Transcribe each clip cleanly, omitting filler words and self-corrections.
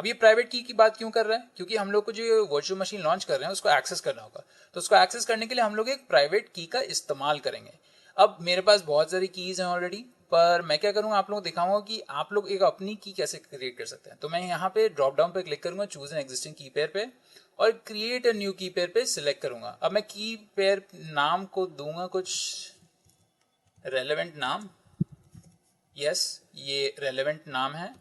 अब ये प्राइवेट की बात क्यों कर रहा है, क्योंकि हम लोग को जो वर्चुअल मशीन लॉन्च कर रहे हैं उसको एक्सेस करना होगा, तो उसको एक्सेस करने के लिए हम लोग एक प्राइवेट की का इस्तेमाल करेंगे। अब मेरे पास बहुत सारी कीज हैं ऑलरेडी, पर मैं क्या करूंगा, आप लोगों को दिखाऊंगा कि आप लोग एक अपनी की कैसे क्रिएट कर सकते हैं। तो मैं यहाँ पे ड्रॉप डाउन पे क्लिक करूंगा, चूज एन एग्जिस्टिंग की पेयर पे, और क्रिएट अ न्यू की पेयर पे सिलेक्ट करूंगा। अब मैं की पेयर नाम को दूंगा कुछ रेलेवेंट नाम, यस ये रेलेवेंट नाम है,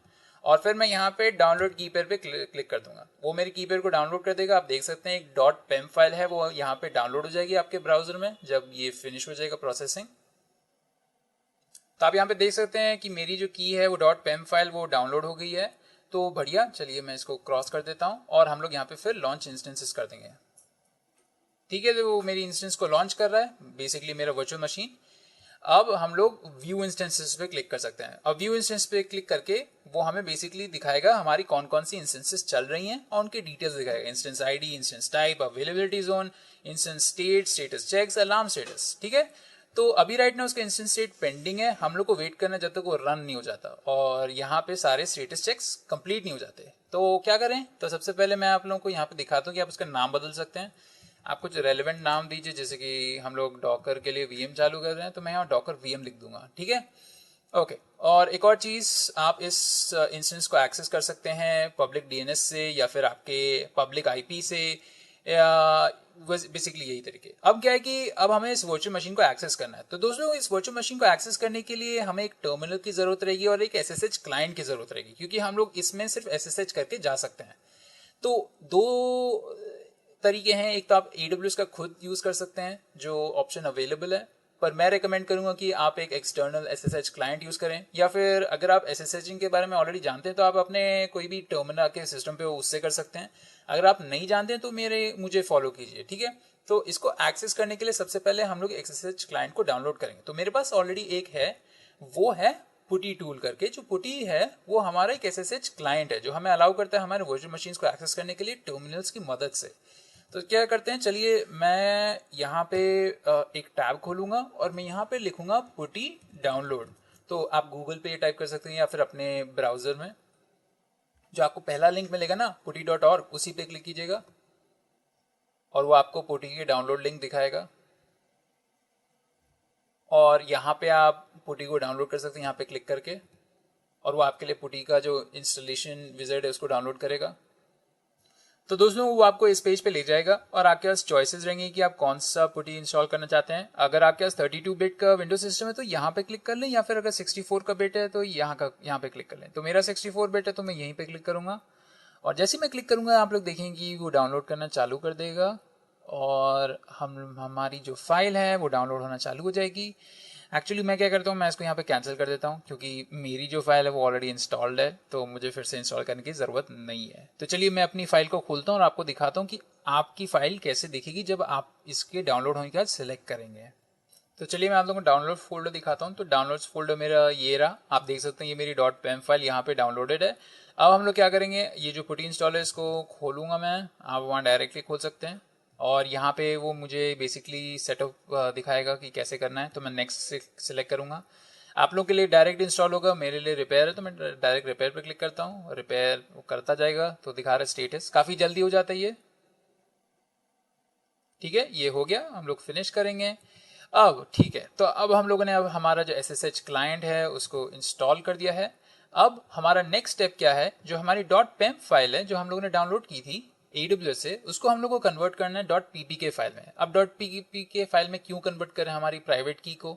और फिर मैं यहाँ पे डाउनलोड की पेयर पे क्लिक कर दूंगा। वो मेरी की पेयर को डाउनलोड कर देगा। आप देख सकते हैं एक .pem फाइल है, वो यहाँ पे डाउनलोड हो जाएगी आपके ब्राउजर में जब ये फिनिश हो जाएगा प्रोसेसिंग। तो आप यहाँ पे देख सकते हैं कि मेरी जो की है वो .pem फाइल वो डाउनलोड हो गई है। तो बढ़िया, चलिए मैं इसको क्रॉस कर देता हूँ और हम लोग यहाँ पे फिर लॉन्च इंस्टेंसेस कर देंगे। ठीक है, तो वो मेरी इंस्टेंस को लॉन्च कर रहा है, बेसिकली मेरा वर्चुअल मशीन। अब हम लोग व्यू इंस्टेंसेस पे क्लिक कर सकते हैं। अब व्यू इंस्टेंस पे क्लिक करके वो हमें बेसिकली दिखाएगा हमारी कौन कौन सी इंस्टेंसेस चल रही हैं और उनके डिटेल्स दिखाएगा, instance ID, instance type, availability zone, instance state, status checks, alarm status. ठीक है, तो अभी राइट ना उसका इंस्टेंस स्टेट पेंडिंग है, हम लोग को वेट करना जब तक वो रन नहीं हो जाता और यहाँ पे सारे स्टेटस चेक्स कंप्लीट नहीं हो जाते। तो क्या करें, तो सबसे पहले मैं आप लोगों को यहाँ पे दिखाता हूँ कि आप उसका नाम बदल सकते हैं। आप कुछ रेलेवेंट नाम दीजिए, जैसे कि हम लोग डॉकर के लिए वीएम चालू कर रहे हैं, तो मैं यहाँ डॉकर वीएम लिख दूंगा। ठीक है, ओके। और एक और चीज़, आप इस इंस्टेंस को एक्सेस कर सकते हैं पब्लिक डीएनएस से या फिर आपके पब्लिक आईपी से, बेसिकली यही तरीके। अब क्या है कि अब हमें इस वर्चुअल मशीन को एक्सेस करना है। तो दोस्तों, इस वर्चुअल मशीन को एक्सेस करने के लिए हमें एक टर्मिनल की ज़रूरत रहेगी और एक एसएसएच क्लाइंट की ज़रूरत रहेगी, क्योंकि हम लोग इसमें सिर्फ एसएसएच करके जा सकते हैं। तो दो तरीके हैं, एक तो आप AWS का खुद यूज़ कर सकते हैं जो ऑप्शन अवेलेबल है, पर मैं रेकमेंड करूंगा कि आप एक एक्सटर्नल SSH क्लाइंट यूज़ करें, या फिर अगर आप SSHing के बारे में ऑलरेडी जानते हैं तो आप अपने कोई भी टर्मिनल के सिस्टम पे उससे कर सकते हैं। अगर आप नहीं जानते हैं तो मुझे फॉलो कीजिए। ठीक है, तो इसको एक्सेस करने के लिए सबसे पहले हम लोग SSH क्लाइंट को डाउनलोड करेंगे। तो मेरे पास ऑलरेडी एक है, वो है पुटी टूल करके। जो पुटी है वो हमारा एक SSH क्लाइंट है जो हमें अलाउ करता है हमारे वर्चुअल मशीन्स को एक्सेस करने के लिए टर्मिनल्स की मदद से। तो क्या करते हैं, चलिए मैं यहाँ पे एक टैब खोलूंगा और मैं यहाँ पे लिखूंगा पुटी डाउनलोड। तो आप गूगल पे टाइप कर सकते हैं या फिर अपने ब्राउजर में जो आपको पहला लिंक मिलेगा ना putty.org, उसी पे क्लिक कीजिएगा और वो आपको पुटी की डाउनलोड लिंक दिखाएगा और यहाँ पे आप पुटी को डाउनलोड कर सकते हैं यहाँ पे क्लिक करके, और वो आपके लिए पुटी का जो इंस्टॉलेशन विजार्ड है उसको डाउनलोड करेगा। तो दोस्तों, वो आपको इस पेज पे ले जाएगा और आपके पास चॉइसेस रहेंगी कि आप कौन सा पुटी इंस्टॉल करना चाहते हैं। अगर आपके पास 32 बिट का विंडो सिस्टम है तो यहाँ पे क्लिक कर लें, या फिर अगर 64 का बिट है तो यहाँ पे क्लिक कर लें। तो मेरा 64 बिट है तो मैं यहीं पे क्लिक करूँगा, और जैसे मैं क्लिक करूँगा आप लोग देखेंगे कि वो डाउनलोड करना चालू कर देगा और हमारी जो फाइल है वो डाउनलोड होना चालू हो जाएगी। एक्चुअली मैं क्या करता हूँ, मैं इसको यहाँ पे कैंसिल कर देता हूँ क्योंकि मेरी जो फाइल है वो ऑलरेडी इंस्टॉल्ड है, तो मुझे फिर से इंस्टॉल करने की ज़रूरत नहीं है। तो चलिए मैं अपनी फाइल को खोलता हूँ और आपको दिखाता हूँ कि आपकी फाइल कैसे दिखेगी जब आप इसके डाउनलोड होने के बाद सिलेक्ट करेंगे। तो चलिए मैं आप लोगों को डाउनलोड फोल्डर दिखाता हूँ। तो डाउनलोड्स फोल्डर मेरा ये रहा, आप देख सकते हैं ये मेरी .pem फाइल यहाँ पे डाउनलोडेड है। अब हम लोग क्या करेंगे, ये जो पुटी इंस्टॉल है इसको खोलूँगा मैं, आप वहाँ डायरेक्टली खोल सकते हैं और यहाँ पे वो मुझे बेसिकली सेटअप दिखाएगा कि कैसे करना है। तो मैं नेक्स्ट से सिलेक्ट करूँगा। आप लोग के लिए डायरेक्ट इंस्टॉल होगा, मेरे लिए रिपेयर है तो मैं डायरेक्ट रिपेयर पे क्लिक करता हूँ। रिपेयर वो करता जाएगा, तो दिखा रहा है स्टेटस, काफ़ी जल्दी हो जाता है ये। ठीक है, ये हो गया, हम लोग फिनिश करेंगे अब। ठीक है, तो अब हम लोगों ने अब हमारा जो SSH क्लाइंट है उसको इंस्टॉल कर दिया है। अब हमारा नेक्स्ट स्टेप क्या है, जो हमारी .pem फाइल है जो हम लोगों ने डाउनलोड की थी AWS से, उसको हम लोग को कन्वर्ट करना है .ppk फाइल में। अब .ppk फाइल में क्यों कन्वर्ट करें हमारी प्राइवेट की को,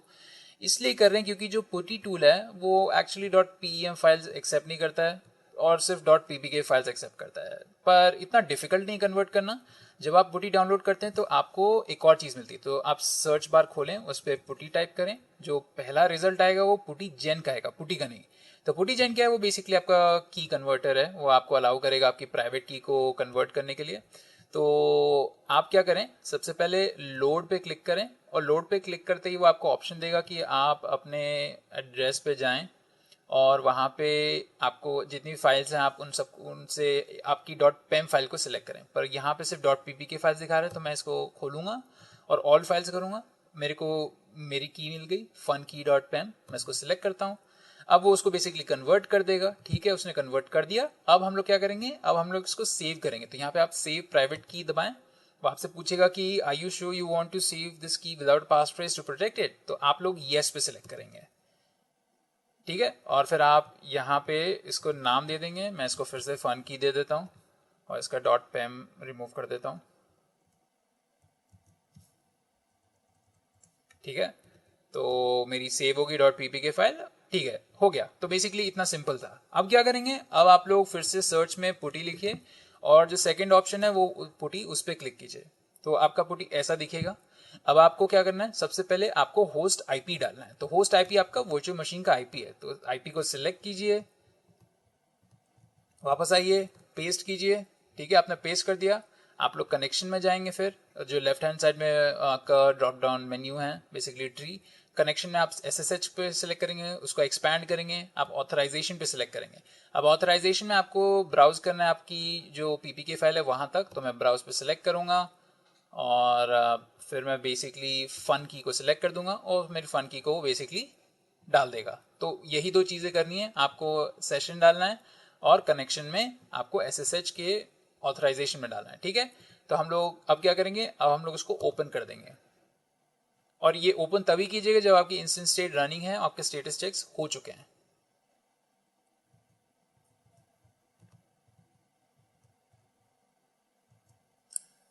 इसलिए कर रहे हैं क्योंकि जो पुटी टूल है वो एक्चुअली .pem फाइल्स एक्सेप्ट नहीं करता है और सिर्फ .ppk फाइल्स एक्सेप्ट करता है। पर इतना डिफिकल्ट नहीं कन्वर्ट करना। जब आप पुटी डाउनलोड करते हैं तो आपको एक और चीज़ मिलती है, तो आप सर्च बार खोलें, उस पर पुटी टाइप करें, जो पहला रिजल्ट आएगा वो पुटी जेन का आएगा, पुटी का नहीं। तो पुटी जेन क्या है, वो बेसिकली आपका की कन्वर्टर है, वो आपको अलाउ करेगा आपकी प्राइवेट की को कन्वर्ट करने के लिए। तो आप क्या करें, सबसे पहले लोड पे क्लिक करें और लोड पे क्लिक करते ही वो आपको ऑप्शन देगा कि आप अपने एड्रेस पे जाएं और वहाँ पे आपको जितनी फाइल्स हैं आप उनसे आपकी .pem फाइल को सिलेक्ट करें। पर यहाँ पे सिर्फ .ppk फाइल्स दिखा रहे हैं, तो मैं इसको खोलूँगा और ऑल फाइल्स करूँगा। मेरे को मेरी की मिल गई funky.pem, मैं इसको सिलेक्ट करता हूँ। अब वो उसको बेसिकली कन्वर्ट कर देगा, ठीक है, उसने कन्वर्ट कर दिया। अब हम लोग क्या करेंगे, अब हम लोग इसको सेव करेंगे। तो यहाँ पे आप सेव प्राइवेट की दबाएं, वो आपसे पूछेगा कि are you sure you want to save this key without passphrase to protect it, तो आप लोग येस पे सिलेक्ट करेंगे, ठीक है। और फिर आप यहाँ पे इसको नाम दे देंगे, मैं इसको फिर से फन की दे देता हूँ और इसका डॉट पेम रिमूव कर देता हूँ, ठीक है। तो मेरी सेव होगी डॉट पीपीके फाइल, ठीक है, हो गया। तो बेसिकली इतना सिंपल था। अब क्या करेंगे, अब आप लोग फिर से सर्च में पुटी लिखिए और जो सेकंड ऑप्शन है वो पुटी, उस पर क्लिक कीजिए। तो आपका पुटी ऐसा दिखेगा। अब आपको क्या करना है, सबसे पहले आपको होस्ट आईपी डालना है। तो होस्ट आईपी आपका वर्चुअल मशीन का आईपी है, तो आईपी को सिलेक्ट कीजिए, वापस आइए, पेस्ट कीजिए, ठीक है, आपने पेस्ट कर दिया। आप लोग कनेक्शन में जाएंगे, फिर जो लेफ्ट हैंड साइड में आपका ड्रॉप डाउन मेन्यू है बेसिकली ट्री, कनेक्शन में आप एसएसएच पे सिलेक्ट करेंगे, उसको एक्सपैंड करेंगे, आप ऑथराइजेशन पे सिलेक्ट करेंगे। अब ऑथराइजेशन में आपको ब्राउज करना है आपकी जो पीपीके फाइल है वहां तक, तो मैं ब्राउज पे सिलेक्ट करूंगा और फिर मैं बेसिकली फन की को सिलेक्ट कर दूंगा और मेरी फन की को बेसिकली डाल देगा। तो यही दो चीज़ें करनी है, आपको सेशन डालना है और कनेक्शन में आपको एसएसएच के ऑथराइजेशन में डालना है, ठीक है। तो हम लोग अब क्या करेंगे, अब हम लोग उसको ओपन कर देंगे और ये ओपन तभी कीजिएगा जब आपकी इंस्टेंट स्टेट रनिंग है, आपके स्टेटस चेक्स हो चुके हैं।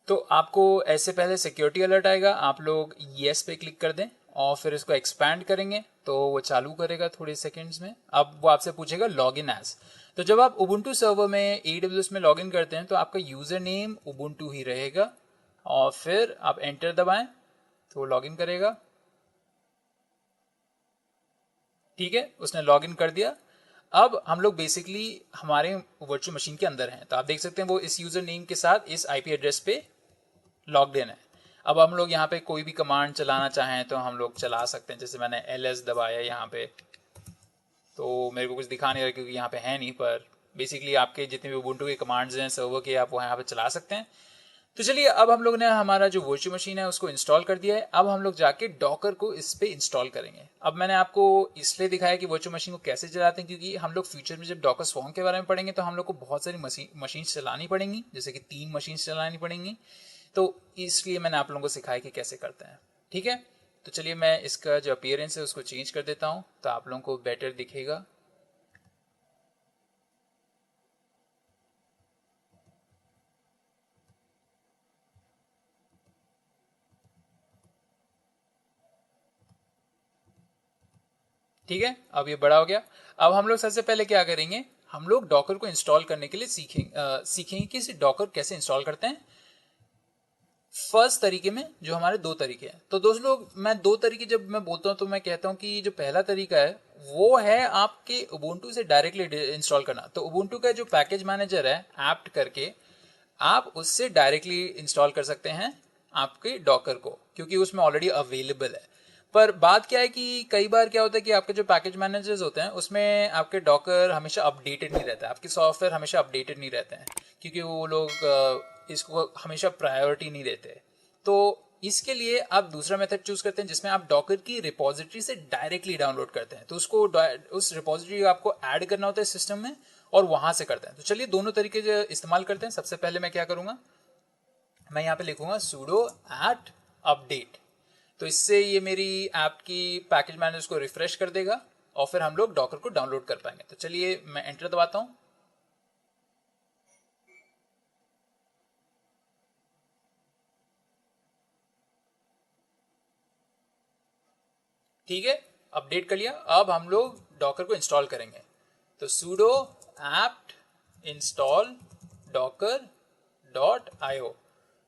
तो आपको ऐसे पहले सिक्योरिटी अलर्ट आएगा, आप लोग येस पे क्लिक कर दें और फिर इसको एक्सपैंड करेंगे तो वो चालू करेगा थोड़े सेकंड्स में। अब वो आपसे पूछेगा लॉग इन एज। तो जब आप उबुंटू सर्वर में AWS में लॉग इन करते हैं तो आपका यूजर नेम उबुंटू ही रहेगा और फिर आप एंटर दबाएं तो वो लॉग इन करेगा, ठीक है, उसने लॉग इन कर दिया। अब हम लोग बेसिकली हमारे वर्चुअल मशीन के अंदर हैं, तो आप देख सकते हैं वो इस यूजर नेम के साथ इस आईपी एड्रेस पे लॉग्ड इन है। अब हम लोग यहाँ पे कोई भी कमांड चलाना चाहें तो हम लोग चला सकते हैं, जैसे मैंने ls दबाया यहाँ पे, तो मेरे को कुछ दिखा नहीं रहा क्योंकि यहाँ पे है नहीं, पर बेसिकली आपके जितने भी उबुंटू के कमांड्स हैं सर्वर के, आप वो यहाँ पे चला सकते हैं। तो चलिए, अब हम लोग ने हमारा जो वर्चुअल मशीन है उसको इंस्टॉल कर दिया है। अब हम लोग जाके डॉकर को इस पे इंस्टॉल करेंगे। अब मैंने आपको इसलिए दिखाया कि वर्चुअल मशीन को कैसे चलाते हैं, क्योंकि हम लोग फ्यूचर में जब डॉकर स्वॉर्म के बारे में पढ़ेंगे तो हम लोग को बहुत सारी मशीन चलानी पड़ेंगी, जैसे कि 3 मशीन चलानी पड़ेंगी। तो इसलिए मैंने आप लोगों को सिखाया कि कैसे करते हैं, ठीक है। तो चलिए, मैं इसका जो अपीयरेंस है उसको चेंज कर देता हूँ तो आप लोगों को बेटर दिखेगा। ठीक है, अब ये बड़ा हो गया। अब हम लोग सबसे पहले क्या करेंगे, हम लोग डॉकर को इंस्टॉल करने के लिए सीखेंगे कि डॉकर कैसे इंस्टॉल करते हैं। फर्स्ट तरीके में जो हमारे 2 तरीके हैं, तो दोस्त लोग मैं 2 तरीके जब मैं बोलता हूं तो मैं कहता हूं कि जो पहला तरीका है वो है आपके उबुंटू से डायरेक्टली इंस्टॉल करना। तो उबुंटू का जो पैकेज मैनेजर है एप्ट करके, आप उससे डायरेक्टली इंस्टॉल कर सकते हैं आपके डॉकर को, क्योंकि उसमें ऑलरेडी अवेलेबल है। पर बात क्या है कि कई बार क्या होता है कि आपके जो पैकेज मैनेजर्स होते हैं उसमें आपके डॉकर हमेशा अपडेटेड नहीं रहता है, आपके सॉफ्टवेयर हमेशा अपडेटेड नहीं रहते हैं, क्योंकि वो लोग इसको हमेशा प्रायोरिटी नहीं देते। तो इसके लिए आप दूसरा मेथड चूज करते हैं जिसमें आप डॉकर की रिपोजिटरी से डायरेक्टली डाउनलोड करते हैं। तो उसको उस रिपोजिटरी को आपको ऐड करना होता है सिस्टम में और वहां से करते हैं। तो चलिए दोनों तरीके इस्तेमाल करते हैं। सबसे पहले मैं क्या करूंगा, मैं यहाँ पे लिखूंगा sudo apt update। तो इससे ये मेरी ऐप की पैकेज मैनेजर को रिफ्रेश कर देगा और फिर हम लोग डॉकर को डाउनलोड कर पाएंगे। तो चलिए मैं एंटर दबाता हूँ। ठीक है, अपडेट कर लिया। अब हम लोग डॉकर को इंस्टॉल करेंगे। तो sudo apt install docker.io।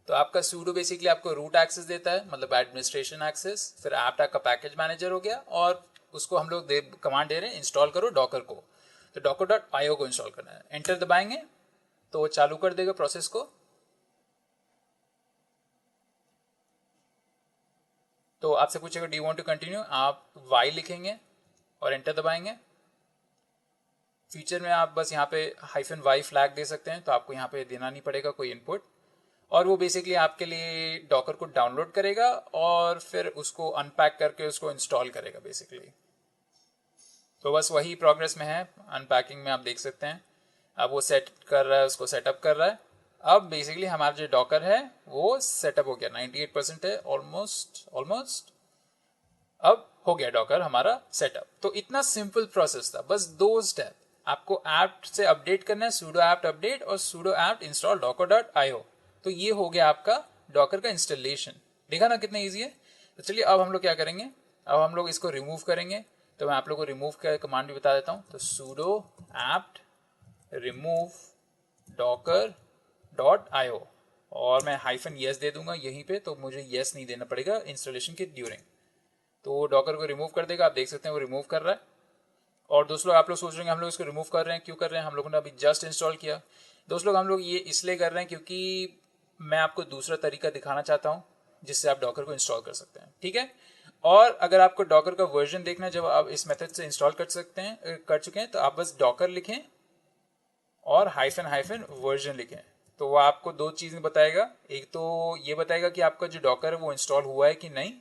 तो आपका sudo बेसिकली आपको रूट एक्सेस देता है, मतलब एडमिनिस्ट्रेशन एक्सेस। फिर apt आपका पैकेज मैनेजर हो गया और उसको हम लोग कमांड दे रहे हैं इंस्टॉल करो डॉकर को। तो docker.io को इंस्टॉल करना है, एंटर दबाएंगे तो वो चालू कर देगा प्रोसेस को। तो आपसे पूछेगा do you want to continue, आप वाई लिखेंगे और एंटर दबाएंगे। फीचर में आप बस यहाँ पे -y फ्लैग दे सकते हैं, तो आपको यहाँ पे देना नहीं पड़ेगा कोई इनपुट। और वो बेसिकली आपके लिए डॉकर को डाउनलोड करेगा और फिर उसको अनपैक करके उसको इंस्टॉल करेगा बेसिकली। तो बस वही प्रोग्रेस में है, अनपैकिंग में आप देख सकते हैं। अब वो सेट कर रहा है, उसको सेटअप कर रहा है। अब बेसिकली हमारा जो डॉकर है वो सेटअप हो गया, 98% है, ऑलमोस्ट ऑलमोस्ट। अब हो गया डॉकर हमारा सेटअप। तो इतना सिंपल प्रोसेस था, बस 2 स्टेप। आपको ऐप से अपडेट करना है, sudo apt अपडेट और sudo apt install docker.io। तो ये हो गया आपका डॉकर का इंस्टॉलेशन। देखा ना कितना इजी है। तो चलिए अब हम लोग क्या करेंगे, अब हम लोग इसको रिमूव करेंगे। तो मैं आप लोग को रिमूव का कमांड भी बता देता हूँ। तो sudo apt remove docker.io और मैं -yes दे दूंगा यहीं पे, तो मुझे yes नहीं देना पड़ेगा इंस्टॉलेशन के ड्यूरिंग। तो डॉकर को रिमूव कर देगा, आप देख सकते हैं वो रिमूव कर रहा है। और दोस्त लोग आप लोग सोच रहे हैं हम लोग इसको रिमूव कर रहे हैं, क्यों कर रहे हैं, हम लोगों ने अभी जस्ट इंस्टॉल किया। दोस्त लोग हम लोग ये इसलिए कर रहे हैं क्योंकि मैं आपको दूसरा तरीका दिखाना चाहता हूँ जिससे आप डॉकर को इंस्टॉल कर सकते हैं, ठीक है। और अगर आपको डॉकर का वर्जन देखना है जब आप इस मेथड से इंस्टॉल कर सकते हैं, कर चुके हैं, तो आप बस डॉकर लिखें और हाइफन वर्जन लिखें। तो वो आपको 2 चीज़ें बताएगा। एक तो ये बताएगा कि आपका जो डॉकर है वो इंस्टॉल हुआ है कि नहीं,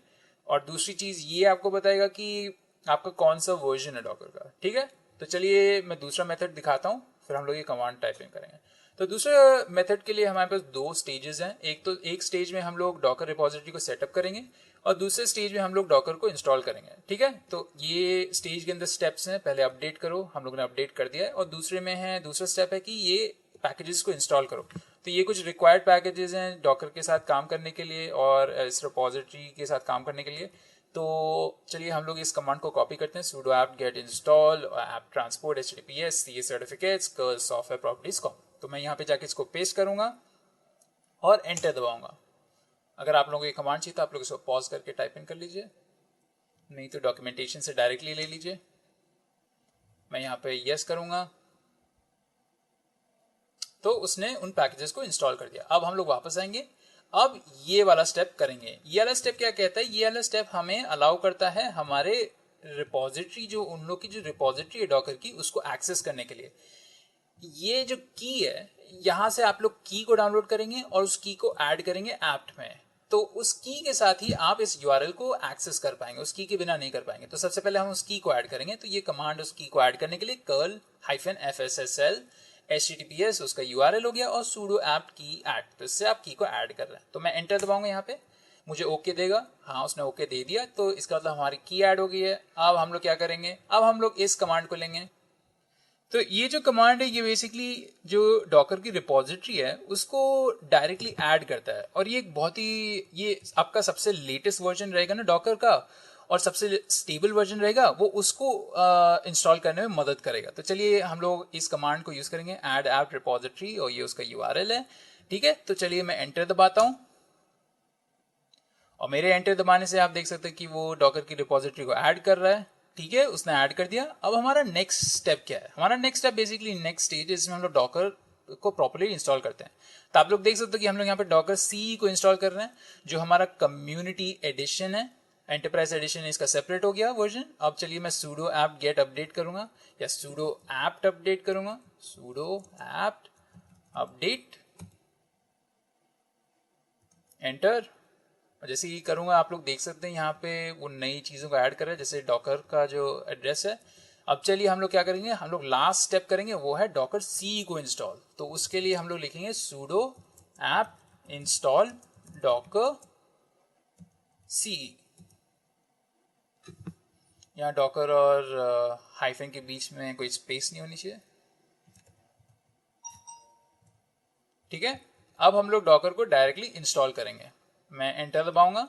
और दूसरी चीज़ ये आपको बताएगा कि आपका कौन सा वर्जन है डॉकर का, ठीक है। तो चलिए मैं दूसरा मेथड दिखाता हूँ, फिर हम लोग ये कमांड टाइपिंग करेंगे। तो दूसरे मेथड के लिए हमारे पास 2 स्टेजेस हैं। एक स्टेज में हम लोग डॉकर रिपोजिटरी को सेटअप करेंगे और दूसरे स्टेज में हम लोग डॉकर को इंस्टॉल करेंगे, ठीक है। तो ये स्टेज के अंदर स्टेप्स हैं, पहले अपडेट करो, हम लोगों ने अपडेट कर दिया है। और दूसरे में है, दूसरा स्टेप है कि ये पैकेजेस को इंस्टॉल करो। तो ये कुछ रिक्वायर्ड पैकेजेस हैं डॉकर के साथ काम करने के लिए और इस रिपोजिटरी के साथ काम करने के लिए। तो चलिए हम लोग इस कमांड को कॉपी करते हैं, sudo apt get install apt transport https ये certificates curl software properties com। तो मैं यहाँ पे जाके इसको पेस्ट करूंगा और एंटर दबाऊंगा। अगर आप लोगों को ये कमांड चाहिए तो आप लोग इसको पॉज करके टाइपिंग कर लीजिए, नहीं तो डॉक्यूमेंटेशन से डायरेक्टली ले लीजिए। मैं यहाँ पे यस करूंगा तो उसने उन पैकेजेस को इंस्टॉल कर दिया। अब हम लोग वापस आएंगे, अब ये वाला स्टेप करेंगे। ये वाला स्टेप क्या कहता है, ये वाला स्टेप हमें अलाउ करता है हमारे रिपोजिटरी, जो उन लोग की जो रिपोजिटरी है डॉकर की, उसको एक्सेस करने के लिए। ये जो की है, यहाँ से आप लोग की को डाउनलोड करेंगे और उस की को ऐड करेंगे ऐप्ट में। तो उस की के साथ ही आप इस यूआरएल को एक्सेस कर पाएंगे, उस की के बिना नहीं कर पाएंगे। तो सबसे पहले हम उस की को ऐड करेंगे। तो ये कमांड उस की को ऐड करने के लिए curl-fssl https उसका यूआरएल हो गया और sudo apt की ऐड, तो इससे आप की को ऐड कर रहे हैं। तो मैं एंटर दबाऊंगा, यहाँ पे मुझे ओके देगा। हाँ, उसने ओके दे दिया, तो इसका मतलब हमारी की ऐड हो गई है। अब हम लोग क्या करेंगे, अब हम लोग इस कमांड को लेंगे। तो ये जो कमांड है ये बेसिकली जो डॉकर की रिपोजिटरी है उसको डायरेक्टली ऐड करता है। और ये एक बहुत ही, ये आपका सबसे लेटेस्ट वर्जन रहेगा ना डॉकर का, और सबसे स्टेबल वर्जन रहेगा, वो उसको इंस्टॉल करने में मदद करेगा। तो चलिए हम लोग इस कमांड को यूज करेंगे, ऐड ऐप रिपोजिटरी, और ये उसका यूआरएल है, ठीक है। तो चलिए मैं एंटर दबाता हूं और मेरे एंटर दबाने से आप देख सकते हैं कि वो डॉकर की रिपोजिटरी को ऐड कर रहा है, ठीक है, उसने ऐड कर दिया। अब हमारा नेक्स्ट स्टेप क्या है, हमारा next step basically next stage है जिसमें हम लोग डॉकर को प्रॉपर्ली इंस्टॉल करते हैं। तो आप लोग देख सकते हो कि हम लोग यहाँ पे डॉकर सी को इंस्टॉल कर रहे हैं, जो हमारा कम्युनिटी एडिशन है। एंटरप्राइज एडिशन इसका सेपरेट हो गया वर्जन। अब चलिए मैं sudo apt get अपडेट करूंगा या sudo apt अपडेट करूंगा, sudo apt अपडेट, एंटर। जैसे ही करूंगा आप लोग देख सकते हैं यहाँ पे वो नई चीज़ों को ऐड कर रहा है, जैसे डॉकर का जो एड्रेस है। अब चलिए हम लोग क्या करेंगे, हम लोग लास्ट स्टेप करेंगे, वो है डॉकर सी को इंस्टॉल। तो उसके लिए हम लोग लिखेंगे sudo apt install docker सी। यहाँ डॉकर और हाइफन के बीच में कोई स्पेस नहीं होनी चाहिए, ठीक है। अब हम लोग डॉकर को डायरेक्टली इंस्टॉल करेंगे। मैं एंटर दबाऊंगा,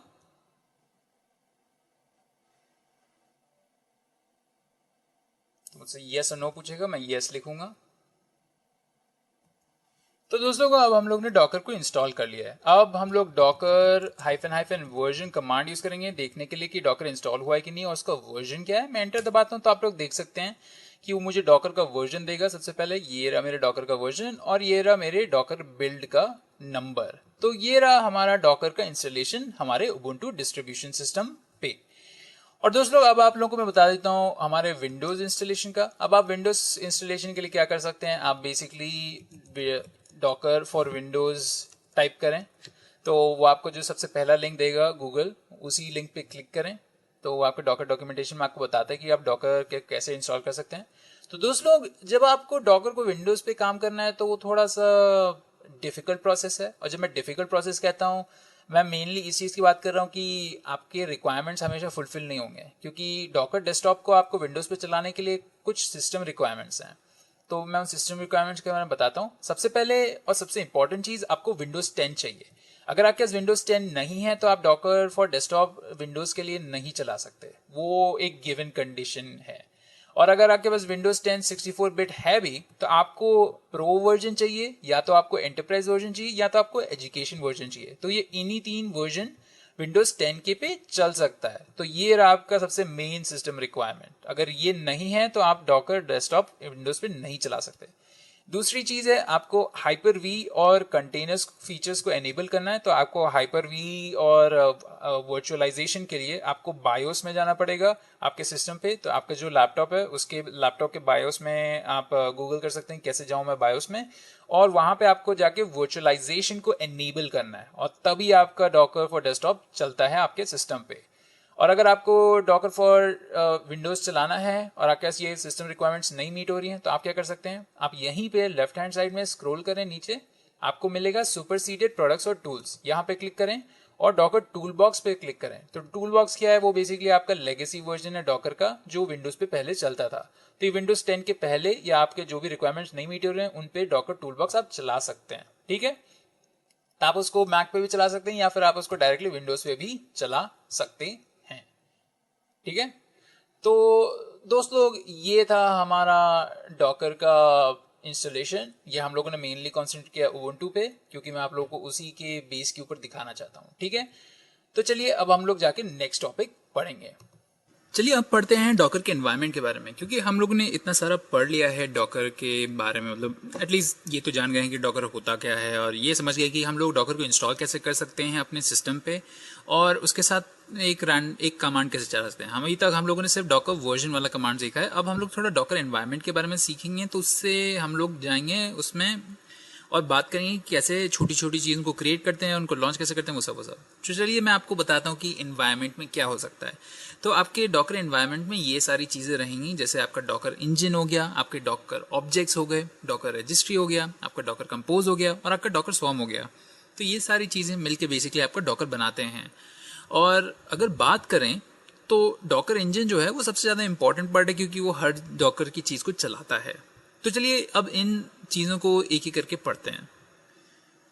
मुझसे यस और नो पूछेगा, मैं यस लिखूंगा। तो दोस्तों को अब हम लोग ने डॉकर को इंस्टॉल कर लिया है। अब हम लोग Docker hyphen version command use करेंगे देखने के लिए कि डॉकर इंस्टॉल हुआ है कि नहीं और उसका वर्जन क्या है। मैं एंटर दबाता हूं तो आप लोग देख सकते हैं कि वो मुझे डॉकर का वर्जन देगा। सबसे पहले ये रहा मेरे डॉकर का वर्जन और ये रहा मेरे डॉकर बिल्ड का नंबर। तो ये रहा हमारा डॉकर का इंस्टॉलेशन हमारे उबुंटू डिस्ट्रीब्यूशन सिस्टम पे। और दोस्तों अब आप लोगों को मैं बता देता हूँ हमारे विंडोज इंस्टॉलेशन का। अब आप विंडोज इंस्टॉलेशन के लिए क्या कर सकते हैं, आप basically Docker for Windows type करें तो वो आपको जो सबसे पहला लिंक देगा गूगल, उसी लिंक पे क्लिक करें। तो आपके डॉकर डॉक्यूमेंटेशन में आपको बताता है कि आप डॉकर के कैसे इंस्टॉल कर सकते हैं। तो दोस्त लोग, जब आपको डॉकर को विंडोज़ पे काम करना है तो वो थोड़ा सा डिफ़िकल्ट प्रोसेस है। और जब मैं डिफ़िकल्ट प्रोसेस कहता हूँ, मैं मेनली इस चीज़ की बात कर रहा हूँ कि आपके रिक्वायरमेंट्स हमेशा फुलफिल नहीं होंगे, क्योंकि डॉकर डेस्कटॉप को आपको विंडोज़ पे चलाने के लिए कुछ सिस्टम रिक्वायरमेंट्स हैं। तो मैं उन सिस्टम रिक्वायरमेंट्स के बारे में बताता हूँ। सबसे पहले और सबसे इंपॉर्टेंट चीज़, आपको विंडोज़ 10 चाहिए। अगर आपके पास विंडोज़ 10 नहीं है तो आप डॉकर फॉर डेस्कटॉप विंडोज़ के लिए नहीं चला सकते, वो एक गिवन कंडीशन है। और अगर आपके पास विंडोज़ 10 64 बिट है भी, तो आपको प्रो वर्जन चाहिए, या तो आपको एंटरप्राइज वर्जन चाहिए, या तो आपको एजुकेशन वर्जन चाहिए। तो ये इन्हीं 3 वर्जन विंडोज़ 10 के पे चल सकता है। तो ये रहा आपका सबसे मेन सिस्टम रिक्वायरमेंट। अगर ये नहीं है तो आप डॉकर डेस्कटॉप विंडोज़ पे नहीं चला सकते। दूसरी चीज़ है, आपको हाइपर वी और कंटेनर्स फीचर्स को एनेबल करना है। तो आपको हाइपर वी और वर्चुअलाइजेशन के लिए आपको बायोस में जाना पड़ेगा आपके सिस्टम पे। तो आपका जो लैपटॉप है उसके लैपटॉप के बायोस में आप गूगल कर सकते हैं कैसे जाऊं मैं बायोस में, और वहां पे आपको जाके वर्चुअलाइजेशन को एनेबल करना है, और तभी आपका डॉकर फॉर डेस्कटॉप चलता है आपके सिस्टम पे। और अगर आपको डॉकर फॉर विंडोज़ चलाना है और आपके पास ये सिस्टम रिक्वायरमेंट्स नहीं मीट हो रही हैं, तो आप क्या कर सकते हैं, आप यहीं पे लेफ्ट हैंड साइड में स्क्रॉल करें नीचे, आपको मिलेगा सुपरसीडेड प्रोडक्ट्स और टूल्स, यहाँ पे क्लिक करें और डॉकर टूल बॉक्स पे क्लिक करें। तो टूल बॉक्स क्या है, वो बेसिकली आपका लेगेसी वर्जन है डॉकर का, जो विंडोज़ पे पहले चलता था। तो ये विंडोज़ 10 के पहले या आपके जो भी रिक्वायरमेंट्स नहीं मीट हो रहे हैं उन पे डॉकर टूल बॉक्स आप चला सकते हैं। ठीक है, तो आप उसको मैक पे भी चला सकते हैं या फिर आप उसको डायरेक्टली विंडोज़ पे भी चला सकते हैं। ठीक है, तो दोस्त लोग, ये था हमारा डॉकर का इंस्टॉलेशन। ये हम लोगों ने मेनली कॉन्सेंट्रेट किया उबुंटू पे, क्योंकि मैं आप लोगों को उसी के बेस के ऊपर दिखाना चाहता हूँ। ठीक है, तो चलिए अब हम लोग जाके नेक्स्ट टॉपिक पढ़ेंगे। चलिए अब पढ़ते हैं डॉकर के एनवायरनमेंट के बारे में, क्योंकि हम लोगों ने इतना सारा पढ़ लिया है डॉकर के बारे में। मतलब एटलीस्ट ये तो जान गए हैं कि डॉकर होता क्या है, और ये समझ गए कि हम लोग डॉकर को इंस्टॉल कैसे कर सकते हैं अपने सिस्टम पे, और उसके साथ एक कमांड कैसे चला सकते हैं। हम अभी तक हम लोगों ने सिर्फ डॉकर वर्जन वाला कमांड सीखा है। अब हम लोग थोड़ा डॉकर एनवायरनमेंट के बारे में सीखेंगे, तो उससे हम लोग जाएंगे उसमें और बात करेंगे कैसे छोटी छोटी चीज़ों को क्रिएट करते हैं, उनको लॉन्च कैसे करते हैं, वो सब। तो चलिए मैं आपको बताता हूँ कि एनवायरनमेंट में क्या हो सकता है। तो आपके डॉकर एनवायरनमेंट में ये सारी चीज़ें रहेंगी, जैसे आपका डॉकर इंजन हो गया, आपके डॉकर ऑब्जेक्ट्स हो गए, डॉकर रजिस्ट्री हो गया, आपका डॉकर कंपोज हो गया, और आपका डॉकर स्वॉर्म हो गया। तो ये सारी चीज़ें मिलके बेसिकली आपका डॉकर बनाते हैं। और अगर बात करें तो डॉकर इंजन जो है वो सबसे ज़्यादा इंपॉर्टेंट पार्ट है, क्योंकि वो हर डॉकर की चीज़ को चलाता है। तो चलिए अब इन चीज़ों को एक एक करके पढ़ते हैं।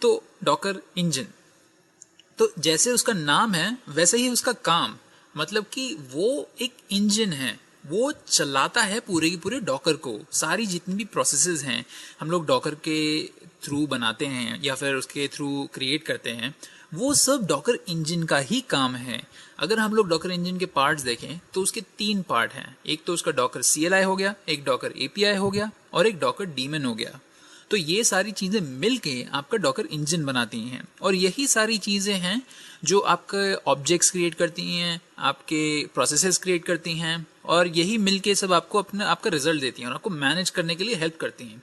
तो डॉकर इंजन, तो जैसे उसका नाम है वैसे ही उसका काम, मतलब कि वो एक इंजन है, वो चलाता है पूरे की पूरे डॉकर को। सारी जितनी भी प्रोसेसेस हैं हम लोग डॉकर के थ्रू बनाते हैं या फिर उसके थ्रू क्रिएट करते हैं, वो सब डॉकर इंजन का ही काम है। अगर हम लोग डॉकर इंजन के पार्ट्स देखें तो उसके 3 पार्ट हैं। एक तो उसका डॉकर CLI हो गया, एक डॉकर API हो गया, और एक डॉकर डीमन हो गया। तो ये सारी चीज़ें मिलके आपका डॉकर इंजन बनाती हैं, और यही सारी चीज़ें हैं जो आपके ऑब्जेक्ट्स क्रिएट करती हैं, आपके प्रोसेसेस क्रिएट करती हैं, और यही मिलके सब आपको आपका रिजल्ट देती हैं और आपको मैनेज करने के लिए हेल्प करती हैं।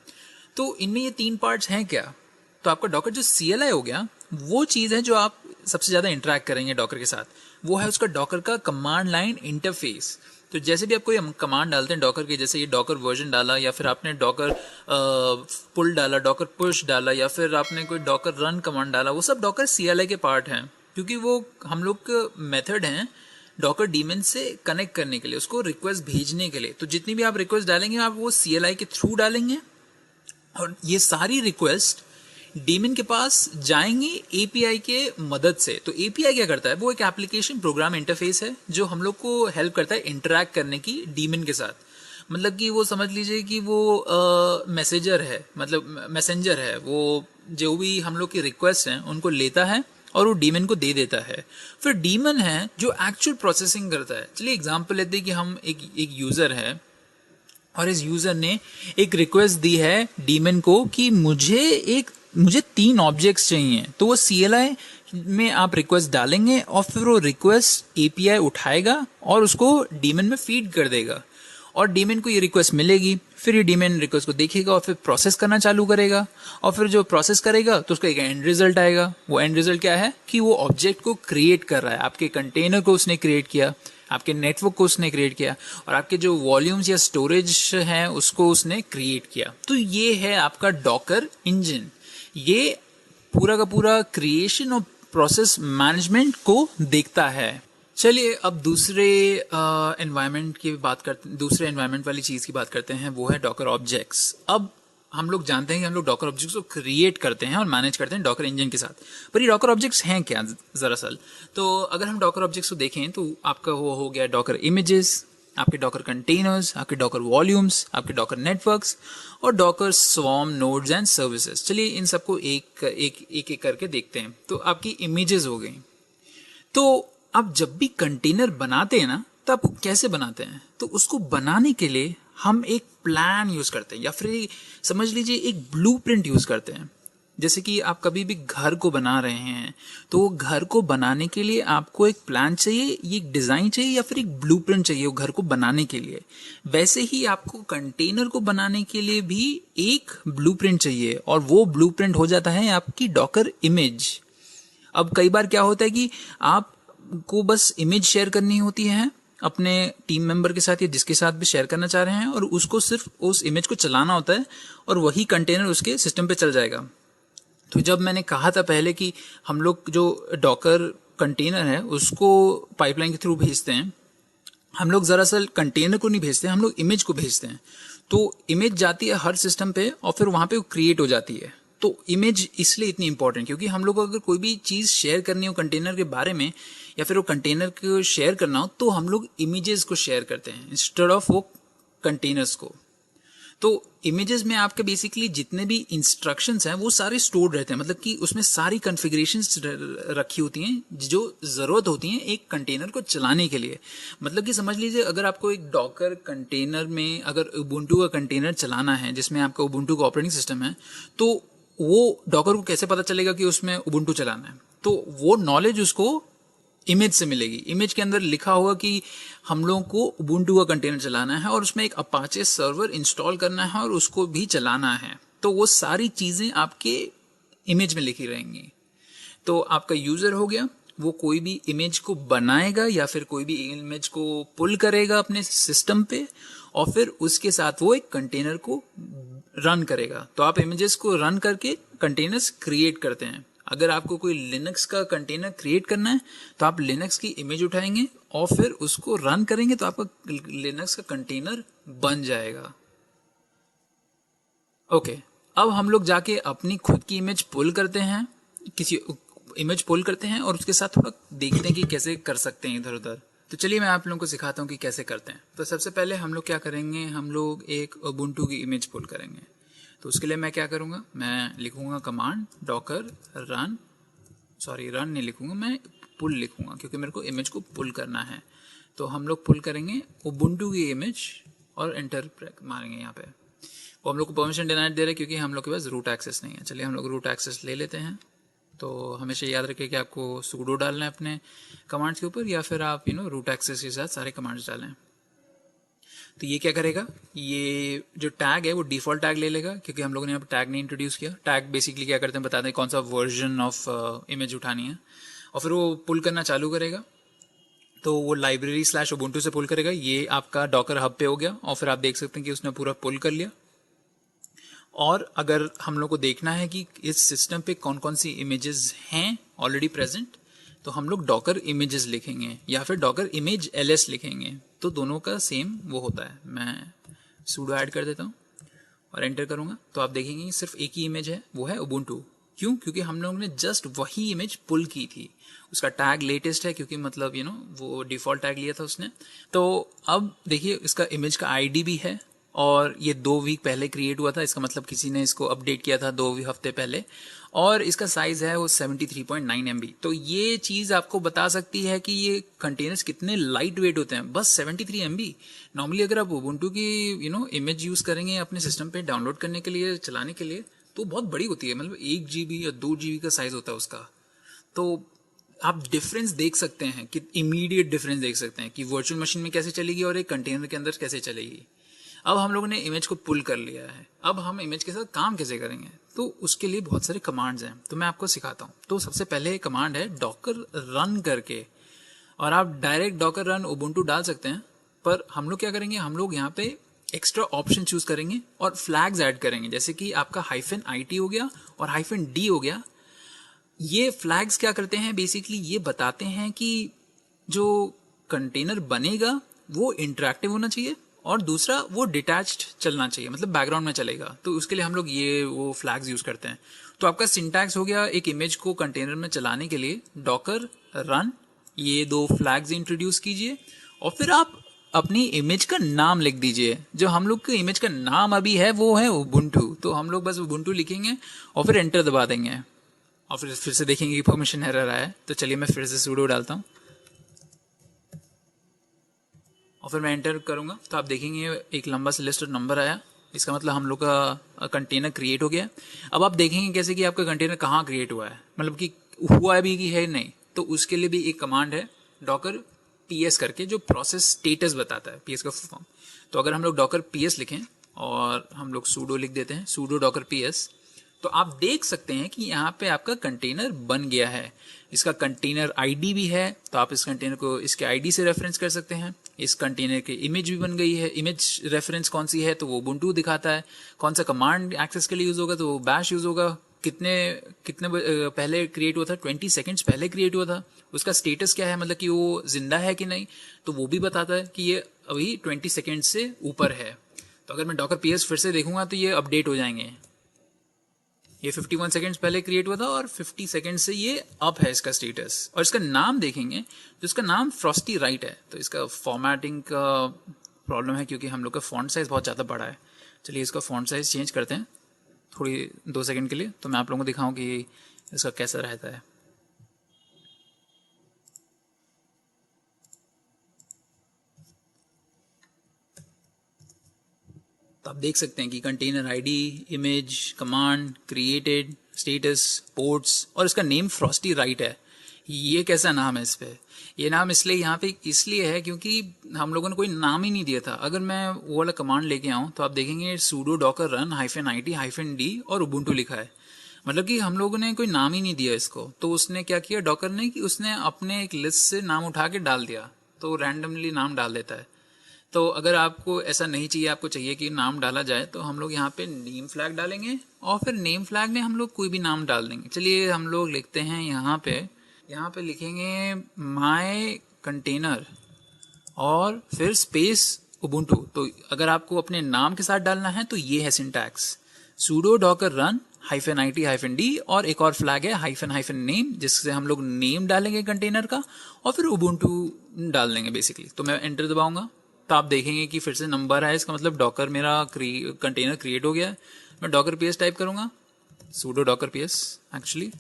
तो इनमें ये 3 पार्ट्स हैं क्या? तो आपका डॉकर जो CLI हो गया, वो चीज़ है जो आप सबसे ज़्यादा इंटरेक्ट करेंगे डॉकर के साथ। वो है उसका डॉकर का कमांड लाइन इंटरफेस। तो जैसे भी आप कोई कमांड डालते हैं डॉकर के, जैसे ये डॉकर वर्जन डाला, या फिर आपने डॉकर पुल डाला, डॉकर पुश डाला, या फिर आपने कोई डॉकर रन कमांड डाला, वो सब डॉकर CLI के पार्ट हैं, क्योंकि वो हम लोग का मेथड हैं डॉकर डीमन से कनेक्ट करने के लिए, उसको रिक्वेस्ट भेजने के लिए। तो जितनी भी आप रिक्वेस्ट डालेंगे आप वो CLI के थ्रू डालेंगे, और ये सारी रिक्वेस्ट डीमन के पास जाएंगी API के मदद से। तो API क्या करता है, वो एक एप्लीकेशन प्रोग्राम इंटरफेस है जो हम लोग को हेल्प करता है इंटरैक्ट करने की डीमन के साथ। मतलब कि वो समझ लीजिए कि वो मैसेजर है, मतलब मैसेंजर है, वो जो भी हम लोग की रिक्वेस्ट हैं उनको लेता है और वो डीमन को दे देता है। फिर डीमन है जो एक्चुअल प्रोसेसिंग करता है। चलिए एग्जांपल लेते हैं कि हम एक यूज़र है, और इस यूज़र ने एक रिक्वेस्ट दी है डीमन को कि मुझे 3 ऑब्जेक्ट्स चाहिए। तो वो CLI में आप रिक्वेस्ट डालेंगे और फिर वो रिक्वेस्ट API उठाएगा और उसको डीमन में फीड कर देगा, और डीमन को ये रिक्वेस्ट मिलेगी। फिर ये डीमन रिक्वेस्ट को देखेगा और फिर प्रोसेस करना चालू करेगा, और फिर जो प्रोसेस करेगा तो उसका एक एंड रिजल्ट आएगा। वो एंड रिजल्ट क्या है कि वो ऑब्जेक्ट को क्रिएट कर रहा है, आपके कंटेनर को उसने क्रिएट किया। आपके नेटवर्क को उसने क्रिएट किया, और आपके जो वॉल्यूम्स या स्टोरेज हैं उसको उसने क्रिएट किया। तो ये है आपका डॉकर इंजन। ये पूरा का पूरा क्रिएशन और प्रोसेस मैनेजमेंट को देखता है। चलिए अब दूसरे एनवायरनमेंट की बात करते, दूसरे एनवायरनमेंट वाली चीज़ की बात करते हैं, वो है डॉकर ऑब्जेक्ट्स। अब हम लोग जानते हैं कि हम लोग डॉकर ऑब्जेक्ट्स को क्रिएट करते हैं और मैनेज करते हैं डॉकर इंजन के साथ, पर ये डॉकर ऑब्जेक्ट्स हैं क्या दरअसल? तो अगर हम डॉकर ऑब्जेक्ट्स को देखें तो आपका वो हो गया डॉकर इमेजेस, आपके डॉकर कंटेनर्स, आपके डॉकर वॉल्यूम्स, आपके डॉकर नेटवर्क्स और Docker swarm nodes and services. चलिए इन सबको एक एक करके देखते हैं। तो आपकी इमेजेस हो गई। तो आप जब भी कंटेनर बनाते हैं ना, तो आप कैसे बनाते हैं? तो उसको बनाने के लिए हम एक प्लान यूज करते हैं, या फिर समझ लीजिए एक ब्लूप्रिंट यूज करते हैं। जैसे कि आप कभी भी घर को बना रहे हैं, तो घर को बनाने के लिए आपको एक प्लान चाहिए, एक डिजाइन चाहिए, या फिर एक ब्लूप्रिंट चाहिए वो घर को बनाने के लिए। वैसे ही आपको कंटेनर को बनाने के लिए भी एक ब्लूप्रिंट चाहिए, और वो ब्लूप्रिंट हो जाता है आपकी डॉकर इमेज। अब कई बार क्या होता है कि आपको बस इमेज शेयर करनी होती है अपने टीम मेंबर के साथ या जिसके साथ भी शेयर करना चाह रहे हैं, और उसको सिर्फ उस इमेज को चलाना होता है और वही कंटेनर उसके सिस्टम पे चल जाएगा। तो जब मैंने कहा था पहले कि हम लोग जो डॉकर कंटेनर है उसको पाइपलाइन के थ्रू भेजते हैं, हम लोग दरअसल कंटेनर को नहीं भेजते, हम लोग इमेज को भेजते हैं। तो इमेज जाती है हर सिस्टम पे और फिर वहां पे वो क्रिएट हो जाती है। तो इमेज इसलिए इतनी इंपॉर्टेंट, क्योंकि हम लोग को अगर कोई भी चीज शेयर करनी हो कंटेनर के बारे में, या फिर वो कंटेनर को शेयर करना हो, तो हम लोग इमेजेस को शेयर करते हैं इंस्टेड ऑफ वो कंटेनर्स को। तो इमेजेस में आपके बेसिकली जितने भी इंस्ट्रक्शंस हैं वो सारे स्टोर्ड रहते हैं, मतलब कि उसमें सारी कॉन्फ़िगरेशंस रखी होती हैं जो ज़रूरत होती हैं एक कंटेनर को चलाने के लिए। मतलब कि समझ लीजिए अगर आपको एक डॉकर कंटेनर में अगर उबुंटू का कंटेनर चलाना है जिसमें आपका उबुंटू का ऑपरेटिंग सिस्टम है, तो वो डॉकर को कैसे पता चलेगा कि उसमें उबुंटू चलाना है? तो वो नॉलेज उसको इमेज से मिलेगी। इमेज के अंदर लिखा होगा कि हम लोगों को उबुंटू का कंटेनर चलाना है और उसमें एक अपाचे सर्वर इंस्टॉल करना है और उसको भी चलाना है। तो वो सारी चीजें आपके इमेज में लिखी रहेंगी। तो आपका यूजर हो गया, वो कोई भी इमेज को बनाएगा या फिर कोई भी इमेज को पुल करेगा अपने सिस्टम पे, और फिर उसके साथ वो एक कंटेनर को रन करेगा। तो आप इमेजेस को रन करके कंटेनर्स क्रिएट करते हैं। अगर आपको कोई लिनक्स का कंटेनर क्रिएट करना है तो आप लिनक्स की इमेज उठाएंगे और फिर उसको रन करेंगे तो आपका लिनक्स का कंटेनर बन जाएगा। ओके, अब हम लोग जाके अपनी खुद की इमेज पुल करते हैं, किसी इमेज पुल करते हैं और उसके साथ थोड़ा देखते हैं कि कैसे कर सकते हैं इधर उधर। तो चलिए मैं आप लोगों को सिखाता हूँ कि कैसे करते हैं। तो सबसे पहले हम लोग क्या करेंगे, हम लोग एक उबुंटू की इमेज पुल करेंगे। तो उसके लिए मैं क्या करूँगा, मैं लिखूँगा कमांड डॉकर रन, रन नहीं लिखूँगा, मैं पुल लिखूँगा क्योंकि मेरे को इमेज को पुल करना है। तो हम लोग पुल करेंगे उबुंटू की इमेज और एंटर मारेंगे यहाँ पे। वो हम लोग को परमिशन डिनाइड दे रहे हैं क्योंकि हम लोग के पास रूट एक्सेस नहीं है। चलिए हम लोग रूट एक्सेस ले लेते हैं। तो हमेशा याद रखिए कि आपको सूडो डालना है अपने कमांड्स के ऊपर, या फिर आप रूट एक्सेस के साथ सारे कमांड्स डालें। तो ये क्या करेगा, ये जो टैग है वो डिफॉल्ट टैग ले लेगा क्योंकि हम लोगों ने यहाँ पर टैग नहीं इंट्रोड्यूस किया। टैग बेसिकली क्या करते हैं, बताते हैं कौन सा वर्जन ऑफ इमेज उठानी है, और फिर वो पुल करना चालू करेगा। तो वो लाइब्रेरी / उबुंटू से पुल करेगा। ये आपका डॉकर हब पे हो गया और फिर आप देख सकते हैं कि उसने पूरा पुल कर लिया। और अगर हम लोग को देखना है कि इस सिस्टम पे कौन कौन सी इमेजेस हैं ऑलरेडी प्रेजेंट, तो हम लोग डॉकर इमेजेस लिखेंगे या फिर डॉकर इमेज ls लिखेंगे। तो दोनों का सेम वो होता है। मैं सूडो ऐड कर देता हूँ और एंटर करूँगा तो आप देखेंगे सिर्फ एक ही इमेज है, वो है उबुंटू। क्यों? क्योंकि हम लोगों ने जस्ट वही इमेज पुल की थी। उसका टैग लेटेस्ट है क्योंकि मतलब वो डिफॉल्ट टैग लिया था उसने। तो अब देखिए इसका इमेज का आईडी भी है और ये 2 वीक पहले क्रिएट हुआ था, इसका मतलब किसी ने इसको अपडेट किया था 2 हफ्ते पहले। और इसका साइज है वो 73.9 MB। तो ये चीज़ आपको बता सकती है कि ये कंटेनर्स कितने लाइट वेट होते हैं, बस 73 MB। नॉर्मली अगर आप उबुंटू की इमेज यूज़ करेंगे अपने सिस्टम पे डाउनलोड करने के लिए, चलाने के लिए, तो बहुत बड़ी होती है, मतलब 1 GB या 2 GB का साइज होता है उसका। तो आप डिफरेंस देख सकते हैं कि इमीडिएट डिफरेंस देख सकते हैं कि वर्चुअल मशीन में कैसे चलेगी और एक कंटेनर के अंदर कैसे चलेगी। अब हम लोगों ने इमेज को पुल कर लिया है, अब हम इमेज के साथ काम कैसे करेंगे, तो उसके लिए बहुत सारे कमांड्स हैं, तो मैं आपको सिखाता हूँ। तो सबसे पहले कमांड है डॉकर रन करके, और आप डायरेक्ट डॉकर रन उबुंटू डाल सकते हैं, पर हम लोग क्या करेंगे, हम लोग यहाँ पे एक्स्ट्रा ऑप्शन चूज करेंगे और फ्लैग्स ऐड करेंगे, जैसे कि आपका -IT हो गया और -D हो गया। ये फ्लैग्स क्या करते हैं, बेसिकली ये बताते हैं कि जो कंटेनर बनेगा वो इंटरेक्टिव होना चाहिए और दूसरा वो डिटैच्ड चलना चाहिए, मतलब बैकग्राउंड में चलेगा। तो उसके लिए हम लोग ये वो फ्लैग्स यूज करते हैं। तो आपका सिंटैक्स हो गया, एक इमेज को कंटेनर में चलाने के लिए डॉकर रन, ये 2 फ्लैग्स इंट्रोड्यूस कीजिए और फिर आप अपनी इमेज का नाम लिख दीजिए। जो हम लोग के इमेज का नाम अभी है वो है उबुंटू, तो हम लोग बस उबुंटू लिखेंगे और फिर एंटर दबा देंगे और फिर से देखेंगे कि परमिशन एरर आया है। तो चलिए मैं फिर से सूडो डालता हूँ और फिर मैं एंटर करूँगा, तो आप देखेंगे एक लंबा सा लिस्ट और नंबर आया। इसका मतलब हम लोग का कंटेनर क्रिएट हो गया। अब आप देखेंगे कैसे कि आपका कंटेनर कहाँ क्रिएट हुआ है, मतलब कि हुआ है भी कि है नहीं। तो उसके लिए भी एक कमांड है डॉकर PS करके, जो प्रोसेस स्टेटस बताता है, PS का फॉर्म। तो अगर हम लोग डॉकर PS लिखें और हम लोग सूडो लिख देते हैं, सूडो डॉकर PS, तो आप देख सकते हैं कि यहाँ पे आपका कंटेनर बन गया है। इसका कंटेनर ID भी है, तो आप इस कंटेनर को इसके ID से रेफरेंस कर सकते हैं। इस कंटेनर की इमेज भी बन गई है। इमेज रेफरेंस कौन सी है, तो वो उबुंटू दिखाता है। कौन सा कमांड एक्सेस के लिए यूज होगा, तो वो बैश यूज होगा। कितने कितने पहले क्रिएट हुआ था, 20 सेकेंड्स पहले क्रिएट हुआ था। उसका स्टेटस क्या है, मतलब कि वो जिंदा है कि नहीं, तो वो भी बताता है कि ये अभी 20 सेकेंड से ऊपर है। तो अगर मैं डॉकर PS फिर से देखूंगा तो ये अपडेट हो जाएंगे। ये 51 सेकेंड्स पहले क्रिएट हुआ था और 50 सेकेंड से ये अप है इसका स्टेटस। और इसका नाम देखेंगे तो इसका नाम फ्रॉस्टी राइट है। तो इसका फॉर्मेटिंग का प्रॉब्लम है क्योंकि हम लोग का फॉन्ट साइज बहुत ज़्यादा बड़ा है। चलिए इसका फॉन्ट साइज चेंज करते हैं थोड़ी 2 सेकेंड के लिए, तो मैं आप लोगों को दिखाऊं कि इसका कैसा रहता है। तो आप देख सकते हैं कि container ID, image, command, created, status, ports और इसका नेम फ्रॉस्टी राइट है। ये कैसा नाम है इस पे? ये नाम इसलिए यहाँ पे इसलिए है क्योंकि हम लोगों ने कोई नाम ही नहीं दिया था। अगर मैं वो वाला कमांड लेके आऊँ तो आप देखेंगे pseudo Docker run -IT -D और उबुंटू लिखा है, मतलब कि हम लोगों ने कोई नाम ही नहीं दिया इसको। तो उसने क्या किया डॉकर ने, कि उसने अपने एक लिस्ट से नाम उठा के डाल दिया, तो रैंडमली नाम डाल देता है। तो अगर आपको ऐसा नहीं चाहिए, आपको चाहिए कि नाम डाला जाए, तो हम लोग यहाँ पे नेम फ्लैग डालेंगे और फिर नेम फ्लैग में हम लोग कोई भी नाम डाल देंगे। चलिए हम लोग लिखते हैं यहाँ पे लिखेंगे माय कंटेनर और फिर स्पेस उबुंटू। तो अगर आपको अपने नाम के साथ डालना है तो ये है syntax, pseudo Docker run -IT -D और एक और फ्लैग है -नेम, जिससे हम लोग नेम डालेंगे कंटेनर का और फिर उबुंटू डाल देंगे बेसिकली। तो मैं एंटर दबाऊंगा तो आप देखेंगे कि फिर से नंबर है। इसका मतलब डॉकर मेरा कंटेनर क्रिएट हो गया है। मैं डॉकर PS टाइप करूंगा, सूडो डॉकर PS एक्चुअली।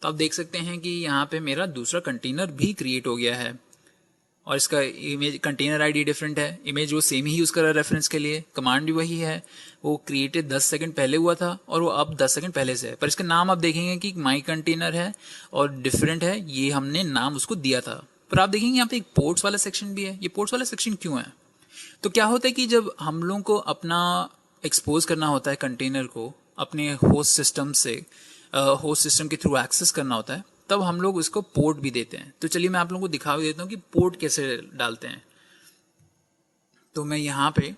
तो आप देख सकते हैं कि यहाँ पे मेरा दूसरा कंटेनर भी क्रिएट हो गया है और इसका इमेज कंटेनर ID डिफरेंट है। इमेज वो सेम ही यूज़ कर रहा है रेफरेंस के लिए, कमांड भी वही है। वो क्रिएटेड 10 सेकंड पहले हुआ था और वो अब 10 सेकंड पहले से है, पर इसका नाम आप देखेंगे कि माई कंटेनर है और डिफरेंट है। ये हमने नाम उसको दिया था। पर आप देखेंगे यहाँ पे एक पोर्ट्स वाला सेक्शन भी है। ये पोर्ट्स वाला सेक्शन क्यों है? तो क्या होता है कि जब हम लोगों को अपना एक्सपोज करना होता है कंटेनर को अपने होस्ट सिस्टम से, होस्ट सिस्टम के थ्रू एक्सेस करना होता है, तब हम लोग उसको पोर्ट भी देते हैं। तो चलिए मैं आप लोगों को दिखा भी देता हूँ कि पोर्ट कैसे डालते हैं। तो मैं यहाँ पे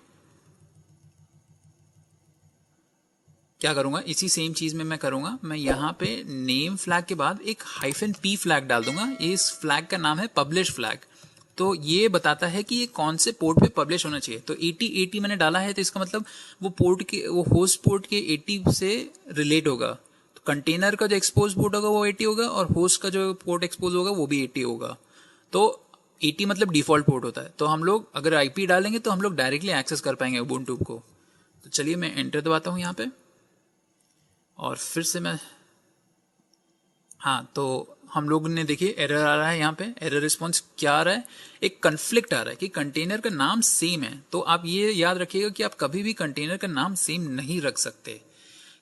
क्या करूँगा, इसी सेम चीज़ में मैं करूँगा। मैं यहाँ पे नेम फ्लैग के बाद एक -P फ्लैग डाल दूंगा। इस फ्लैग का नाम है पब्लिश फ्लैग। तो ये बताता है कि ये कौन से पोर्ट पे पब्लिश होना चाहिए। तो 8080 मैंने डाला है, तो इसका मतलब वो होस्ट पोर्ट के 80 से रिलेट होगा। तो कंटेनर का जो एक्सपोज पोर्ट होगा वो 80 होगा और होस्ट का जो पोर्ट एक्सपोज होगा वो भी 80 होगा। तो 80 मतलब डिफॉल्ट पोर्ट होता है। तो हम लोग अगर IP डालेंगे तो हम लोग डायरेक्टली एक्सेस कर पाएंगे उबुंटू को। तो चलिए मैं एंटर दबाता हूँ यहाँ पे और फिर से मैं, हाँ, तो हम लोग ने देखिए एरर आ रहा है। यहाँ पे एरर रिस्पॉन्स क्या आ रहा है, एक कन्फ्लिक्ट आ रहा है कि कंटेनर का नाम सेम है। तो आप ये याद रखिएगा कि आप कभी भी कंटेनर का नाम सेम नहीं रख सकते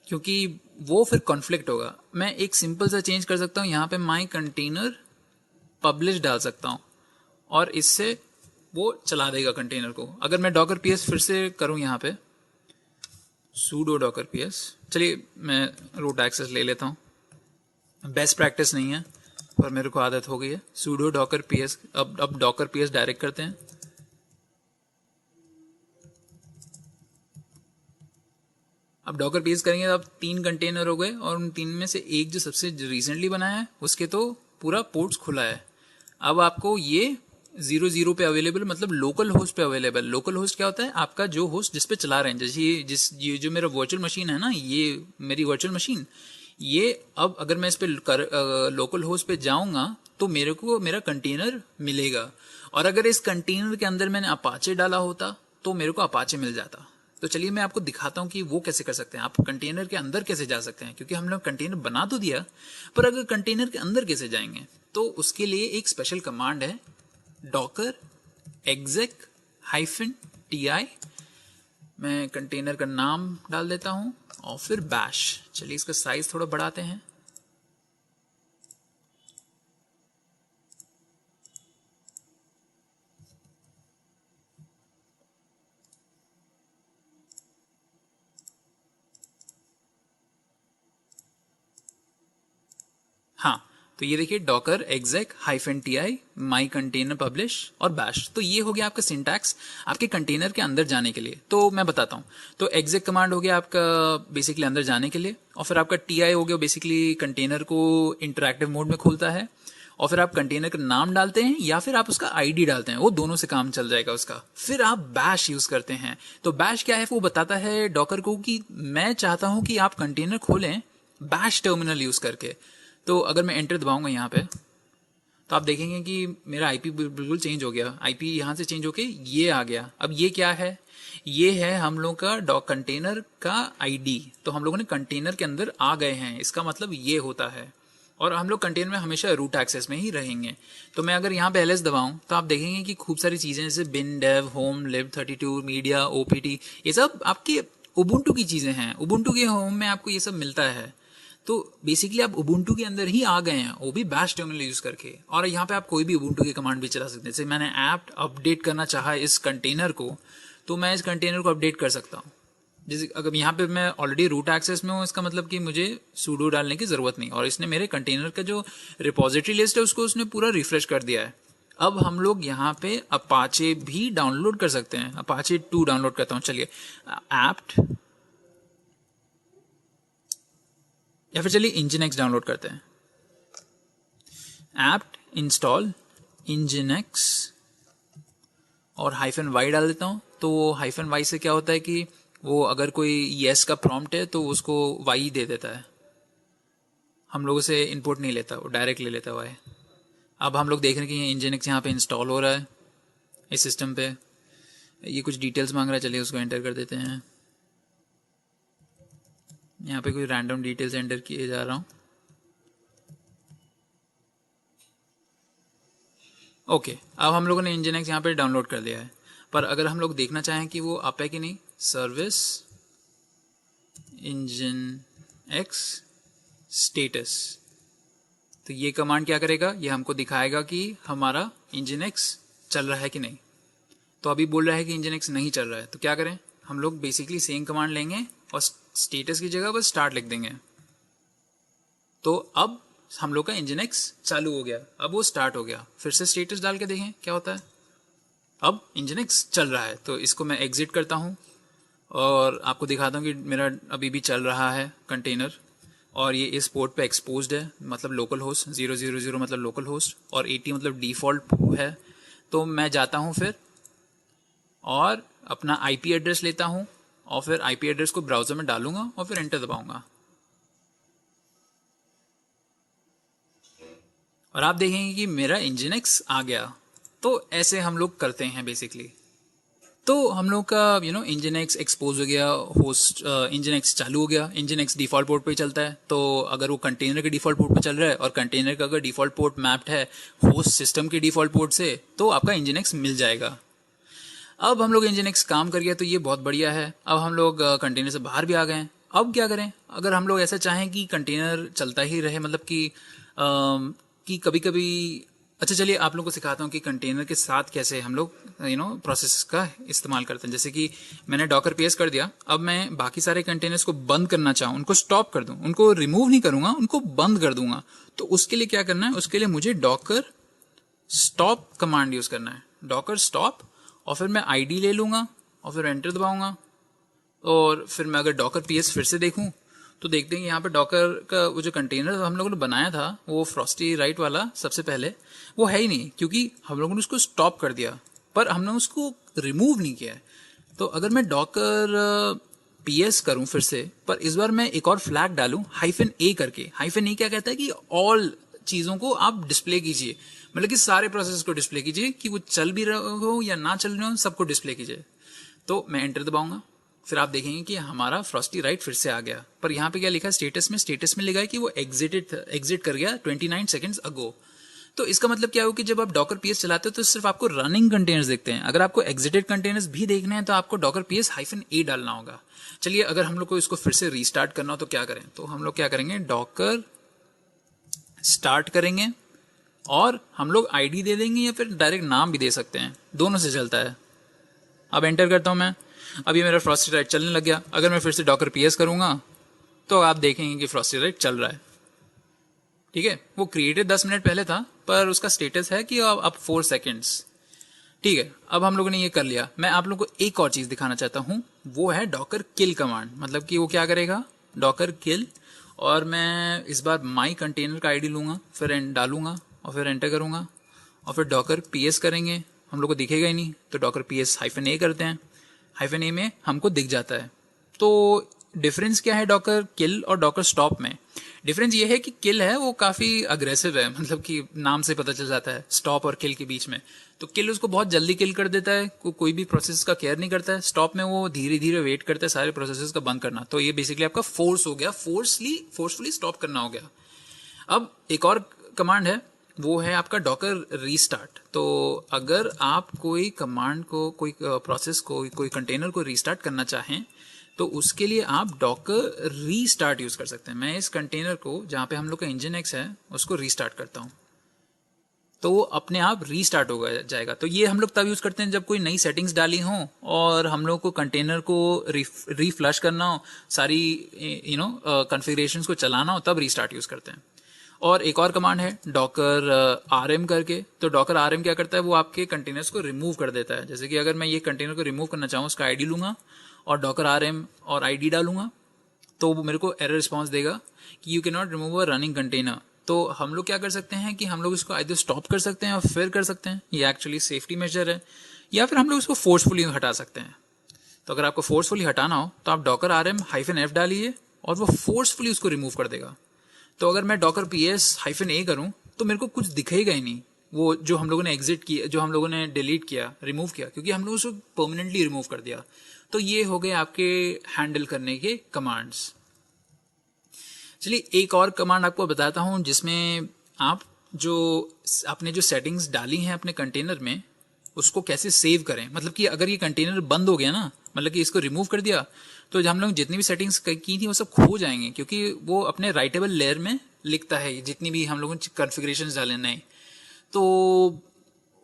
क्योंकि वो फिर कॉन्फ्लिक्ट होगा। मैं एक सिंपल सा चेंज कर सकता हूँ, यहाँ पे माई कंटेनर पब्लिश डाल सकता हूँ और इससे वो चला देगा कंटेनर को। अगर मैं डॉकर PS फिर से करूँ यहाँ पे सूडो डॉकर PS, चलिए मैं रूट एक्सेस ले लेता हूँ, बेस्ट प्रैक्टिस नहीं है। पर मेरे को आदत हो गई है sudo docker ps। अब docker ps डायरेक्ट करते हैं। अब डॉकर पेस्ट करेंगे तो अब 3 कंटेनर हो गए और उन 3 में से एक जो सबसे रिसेंटली बनाया है उसके तो पूरा पोर्ट्स खुला है। अब आपको ये 00 पे अवेलेबल, मतलब लोकल होस्ट पे अवेलेबल। लोकल होस्ट क्या होता है? आपका जो होस्ट जिस पे चला रहे हैं, जैसे ये जो मेरा वर्चुअल मशीन है ना, ये मेरी वर्चुअल मशीन, ये अब अगर मैं इस पे लोकल होस्ट पे जाऊंगा तो मेरे को मेरा कंटेनर मिलेगा। और अगर इस कंटेनर के अंदर मैंने अपाचे डाला होता तो मेरे को अपाचे मिल जाता। तो चलिए मैं आपको दिखाता हूं कि वो कैसे कर सकते हैं, आप कंटेनर के अंदर कैसे जा सकते हैं, क्योंकि हमने कंटेनर बना तो दिया, पर अगर कंटेनर के अंदर कैसे जाएंगे, तो उसके लिए एक स्पेशल कमांड है docker exec-ti। मैं कंटेनर का नाम डाल देता हूं और फिर बैश। चलिए इसका साइज थोड़ा बढ़ाते हैं। हाँ, तो ये देखिए डॉकर exec-ti माई कंटेनर पब्लिश और बैश। तो ये हो गया आपका सिंटैक्स आपके कंटेनर के अंदर जाने के लिए। तो मैं बताता हूँ। तो exec कमांड हो गया आपका बेसिकली अंदर जाने के लिए, और फिर आपका ti हो गया बेसिकली कंटेनर को इंटरैक्टिव मोड में खोलता है, और फिर आप कंटेनर का नाम डालते हैं या फिर आप उसका आईडी डालते हैं, वो दोनों से काम चल जाएगा उसका। फिर आप बैश यूज करते हैं। तो बैश क्या है? वो बताता है डॉकर को कि मैं चाहता हूं कि आप कंटेनर खोलें बैश टर्मिनल यूज करके। तो अगर मैं एंटर दबाऊंगा यहाँ पे तो आप देखेंगे कि मेरा आईपी बिल्कुल चेंज हो गया। आईपी यहाँ से चेंज होके ये आ गया। अब ये क्या है? ये है हम लोग का कंटेनर का आईडी। तो हम लोगों ने कंटेनर के अंदर आ गए हैं, इसका मतलब ये होता है। और हम लोग कंटेनर में हमेशा रूट एक्सेस में ही रहेंगे। तो मैं अगर यहाँ पे ls दबाऊं तो आप देखेंगे कि खूब सारी चीजें जैसे bin dev home lib32 media opt, ये सब आपके उबुंटू की चीजें हैं। उबुंटू के होम में आपको ये सब मिलता है। तो बेसिकली आप उबुंटू के अंदर ही आ गए हैं, वो भी बैश टर्मिनल यूज करके। और यहाँ पे आप कोई भी उबुंटू की कमांड भी चला सकते हैं। जैसे मैंने ऐप अपडेट करना चाहा इस कंटेनर को, तो मैं इस कंटेनर को अपडेट कर सकता हूँ। जैसे अगर यहाँ पे मैं ऑलरेडी रूट एक्सेस में हूँ, इसका मतलब कि मुझे sudo डालने की जरूरत नहीं, और इसने मेरे कंटेनर का जो रिपोजिटरी लिस्ट है उसको उसने पूरा रिफ्रेश कर दिया है। अब हम लोग यहाँ पे अपाचे भी डाउनलोड कर सकते हैं। अपाचे 2 डाउनलोड करता हूँ। चलिए एप्ट, या फिर चलिए nginx डाउनलोड करते हैं। एप्ट इंस्टॉल nginx और -y डाल देता हूँ। तो -y से क्या होता है कि वो अगर कोई येस का प्रॉम्प्ट है तो उसको y दे देता है, हम लोगों से इनपुट नहीं लेता, वो डायरेक्ट ले लेता है y। अब हम लोग देख रहे हैं कि nginx यहाँ पे इंस्टॉल हो रहा है इस सिस्टम पे। ये कुछ डिटेल्स मांग रहा है, चलिए उसको एंटर कर देते हैं। यहाँ पे कोई रैंडम डिटेल्स एंटर किए जा रहा हूँ। ओके, अब हम लोगों ने nginx यहाँ पे डाउनलोड कर लिया है। पर अगर हम लोग देखना चाहें कि वो अप है कि नहीं, सर्विस nginx स्टेटस, तो ये कमांड क्या करेगा? ये हमको दिखाएगा कि हमारा nginx चल रहा है कि नहीं। तो अभी बोल रहा है कि nginx नहीं चल रहा है, तो क्या करें? हम लोग बेसिकली सेम कमांड लेंगे और स्टेटस की जगह बस स्टार्ट लिख देंगे। तो अब हम लोग का nginx चालू हो गया, अब वो स्टार्ट हो गया। फिर से स्टेटस डाल के देखें क्या होता है। अब nginx चल रहा है। तो इसको मैं एग्जिट करता हूँ और आपको दिखाता हूँ कि मेरा अभी भी चल रहा है कंटेनर, और ये इस पोर्ट पे एक्सपोज्ड है, मतलब लोकल होस्ट 000 मतलब लोकल होस्ट, और 80 मतलब डिफ़ॉल्ट है। तो मैं जाता हूँ फिर और अपना आईपी एड्रेस लेता हूँ और फिर आईपी एड्रेस को ब्राउज़र में डालूंगा और फिर एंटर दबाऊंगा, और आप देखेंगे कि मेरा nginx आ गया। तो ऐसे हम लोग करते हैं बेसिकली। तो हम लोग का nginx एक्सपोज हो गया, होस्ट nginx चालू हो गया। nginx डिफ़ॉल्ट पोर्ट पे चलता है, तो अगर वो कंटेनर के डिफ़ॉल्ट पोर्ट पे चल रहा है और कंटेनर का अगर डिफ़ॉल्ट पोर्ट मैप्ड है होस्ट सिस्टम के डिफ़ॉल्ट पोर्ट से, तो आपका nginx मिल जाएगा। अब हम लोग nginx काम कर गया तो ये बहुत बढ़िया है। अब हम लोग कंटेनर से बाहर भी आ गए हैं। अब क्या करें? अगर हम लोग ऐसा चाहें कि कंटेनर चलता ही रहे, मतलब कि कभी कभी अच्छा चलिए आप लोगों को सिखाता हूँ कि कंटेनर के साथ कैसे हम लोग प्रोसेस का इस्तेमाल करते हैं। जैसे कि मैंने डॉकर पीएस कर दिया, अब मैं बाकी सारे कंटेनर्स को बंद करना चाहूँ, उनको स्टॉप कर दूं, उनको रिमूव नहीं करूंगा, उनको बंद कर दूंगा। तो उसके लिए क्या करना है, उसके लिए मुझे डॉकर स्टॉप कमांड यूज करना है, डॉकर स्टॉप, और फिर मैं आईडी ले लूंगा और फिर एंटर दबाऊंगा। और फिर मैं अगर डॉकर पीएस फिर से देखूं तो देखते हैं कि यहाँ पे डॉकर का वो जो कंटेनर हम लोगों ने बनाया था वो फ्रॉस्टी राइट वाला सबसे पहले, वो है ही नहीं, क्योंकि हम लोगों ने उसको स्टॉप कर दिया पर हमने उसको रिमूव नहीं किया है। तो अगर मैं डॉकर पीएस करूं फिर से, पर इस बार मैं एक और फ्लैग डालूं -a करके। -a क्या कहता है कि ऑल चीजों को आप डिस्प्ले कीजिए, मतलब कि सारे प्रोसेस को डिस्प्ले कीजिए, कि वो चल भी रहे हो या ना चल रहे हो सबको डिस्प्ले कीजिए। तो मैं एंटर दबाऊंगा, फिर आप देखेंगे कि हमारा फ्रॉस्टी राइट फिर से आ गया। पर यहाँ पे क्या लिखा है स्टेटस में लिखा है कि वो एग्जिट कर गया 29 सेकंड्स अगो। तो इसका मतलब क्या हो कि जब आप डॉकर पीएस चलाते हो तो सिर्फ आपको रनिंग कंटेनर्स देखते हैं। अगर आपको एग्जिटेड कंटेनर्स भी देखने हैं तो आपको डॉकर पीएस -a डालना होगा। चलिए अगर हम लोग को इसको फिर से रीस्टार्ट करना हो तो क्या करें, तो हम लोग क्या करेंगे, डॉकर स्टार्ट करेंगे और हम लोग आईडी दे देंगे या फिर डायरेक्ट नाम भी दे सकते हैं, दोनों से चलता है। अब एंटर करता हूं मैं, अब ये मेरा फ्रॉस्टी राइट चलने लग गया। अगर मैं फिर से डॉकर पीएस करूंगा तो आप देखेंगे कि फ्रॉस्टी राइट चल रहा है। ठीक है, वो क्रिएटेड 10 मिनट पहले था पर उसका स्टेटस है कि अब 4 सेकेंड्स। ठीक है, अब हम लोगों ने ये कर लिया। मैं आप लोगों को एक और चीज दिखाना चाहता हूं, वो है डॉकर किल कमांड। मतलब कि वो क्या करेगा, डॉकर किल, और मैं इस बार माई कंटेनर का आईडी लूंगा, फिर डालूंगा और फिर एंटर करूंगा और फिर डॉकर पीएस करेंगे, हम लोग को दिखेगा ही नहीं तो डॉकर पीएस -a करते हैं, -a में हमको दिख जाता है। तो डिफरेंस क्या है डॉकर किल और डॉकर स्टॉप में? डिफरेंस ये है कि किल है वो काफी अग्रेसिव है, मतलब कि नाम से पता चल जाता है स्टॉप और किल के बीच में। तो किल उसको बहुत जल्दी किल कर देता है, कोई भी प्रोसेस का केयर नहीं करता है। स्टॉप में वो धीरे धीरे वेट करता है सारे प्रोसेसेस का बंद करना। तो ये बेसिकली आपका फोर्स हो गया, फोर्सफुली स्टॉप करना हो गया। अब एक और कमांड है, वो है आपका डॉकर रीस्टार्ट। तो अगर आप कोई कमांड को, कोई प्रोसेस को, कोई कंटेनर को रीस्टार्ट करना चाहें तो उसके लिए आप डॉकर रीस्टार्ट यूज कर सकते हैं। मैं इस कंटेनर को जहां पे हम लोग का इंजन एक्स है उसको रीस्टार्ट करता हूं तो वो अपने आप रीस्टार्ट हो जाएगा। तो ये हम लोग तब यूज करते हैं जब कोई नई सेटिंग्स डाली हो और हम लोग को कंटेनर को रीफ्लश करना हो, सारी कॉन्फ़िगरेशंस को चलाना हो, तब रीस्टार्ट यूज करते हैं। और एक और कमांड है डॉकर आरएम करके। तो डॉकर आरएम क्या करता है, वो आपके कंटेनर्स को रिमूव कर देता है। जैसे कि अगर मैं ये कंटेनर को रिमूव करना चाहूँ, उसका आईडी लूंगा और डॉकर आरएम और आईडी डालूंगा तो वो मेरे को एरर रिस्पॉन्स देगा कि you can not remove a running container. तो हम लोग क्या कर सकते हैं कि हम लोग इसको आइदर स्टॉप कर सकते हैं और फिर कर सकते हैं, ये एक्चुअली सेफ्टी मेजर है, या फिर हम लोग इसको फोर्सफुली हटा सकते हैं। तो अगर आपको फोर्सफुली हटाना हो तो आप डॉकर आरएम -f डालिए और वो फोर्सफुली उसको रिमूव कर देगा। तो अगर मैं डॉकर पीएस -a करूं तो मेरे को कुछ दिखेगा ही नहीं, वो जो हम लोगों ने एग्जिट किया, जो हम लोगों ने डिलीट किया, रिमूव किया, क्योंकि हम लोग उसको परमानेंटली रिमूव कर दिया। तो ये हो गए आपके हैंडल करने के कमांड्स। चलिए एक और कमांड आपको बताता हूं जिसमें आप जो आपने जो सेटिंग्स डाली हैं अपने कंटेनर में उसको कैसे सेव करें। मतलब कि अगर ये कंटेनर बंद हो गया ना, मतलब कि इसको रिमूव कर दिया, तो हम लोग जितनी भी सेटिंग्स की थी वो सब खो जाएंगे, क्योंकि वो अपने राइटेबल लेयर में लिखता है जितनी भी हम लोगों ने कॉन्फ़िगरेशंस डाले नए, तो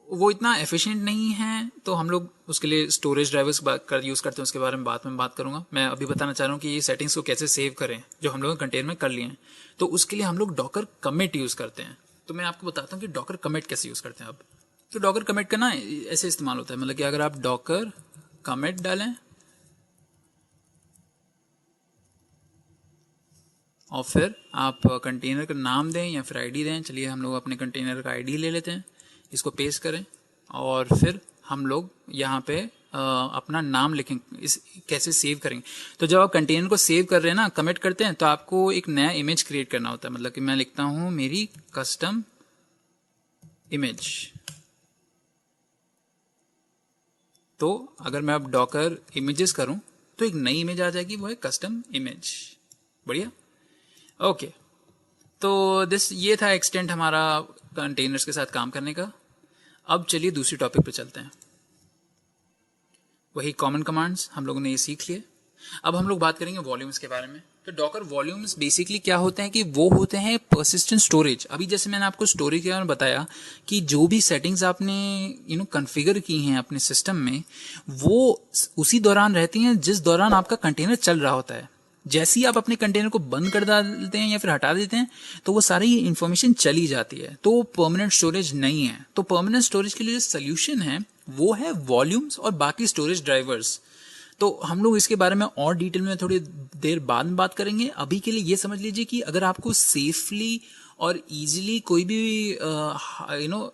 वो इतना एफिशिएंट नहीं है। तो हम लोग उसके लिए स्टोरेज ड्राइवर्स यूज़ करते हैं, उसके बारे में बाद में बात करूंगा। मैं अभी बताना चाह रहा हूँ कि ये सेटिंग्स को कैसे सेव करें जो हम लोग कंटेनर में कर लिए हैं। तो उसके लिए हम लोग डॉकर कमिट यूज़ करते हैं। तो मैं आपको बताता हूँ कि डॉकर कमिट कैसे यूज़ करते हैं। अब तो डॉकर कमिट का ना ऐसे इस्तेमाल होता है, मतलब कि अगर आप डॉकर कमिट डालें और फिर आप कंटेनर का नाम दें या फिर आईडी दें। चलिए हम लोग अपने कंटेनर का आईडी ले लेते हैं, इसको पेस्ट करें और फिर हम लोग यहाँ पे अपना नाम लिखेंगे। इस कैसे सेव करेंगे, तो जब आप कंटेनर को सेव कर रहे हैं ना, कमिट करते हैं, तो आपको एक नया इमेज क्रिएट करना होता है। मतलब कि मैं लिखता हूँ मेरी कस्टम इमेज। तो अगर मैं अब डॉकर इमेजेस करूं तो एक नई इमेज आ जाएगी, वो है कस्टम इमेज। बढ़िया, ओके। तो ये था एक्सटेंट हमारा कंटेनर्स के साथ काम करने का। अब चलिए दूसरी टॉपिक पे चलते हैं। वही कॉमन कमांड्स हम लोगों ने ये सीख लिए। अब हम लोग बात करेंगे वॉल्यूम्स के बारे में। तो डॉकर वॉल्यूम्स बेसिकली क्या होते हैं कि वो होते हैं पर्सिस्टेंट स्टोरेज। अभी जैसे मैंने आपको स्टोरेज के बारे में बताया कि जो भी सेटिंग्स आपने कॉन्फ़िगर की हैं अपने सिस्टम में, वो उसी दौरान रहती हैं जिस दौरान आपका कंटेनर चल रहा होता है। जैसे ही आप अपने कंटेनर को बंद कर देते हैं या फिर हटा देते हैं तो वो सारी इंफॉर्मेशन चली जाती है, तो परमानेंट स्टोरेज नहीं है। तो परमानेंट स्टोरेज के लिए जो सोल्यूशन है वो है वॉल्यूम्स और बाकी स्टोरेज ड्राइवर्स। तो हम लोग इसके बारे में और डिटेल में थोड़ी देर बाद में बात करेंगे। अभी के लिए ये समझ लीजिए कि अगर आपको सेफली और इजीली कोई भी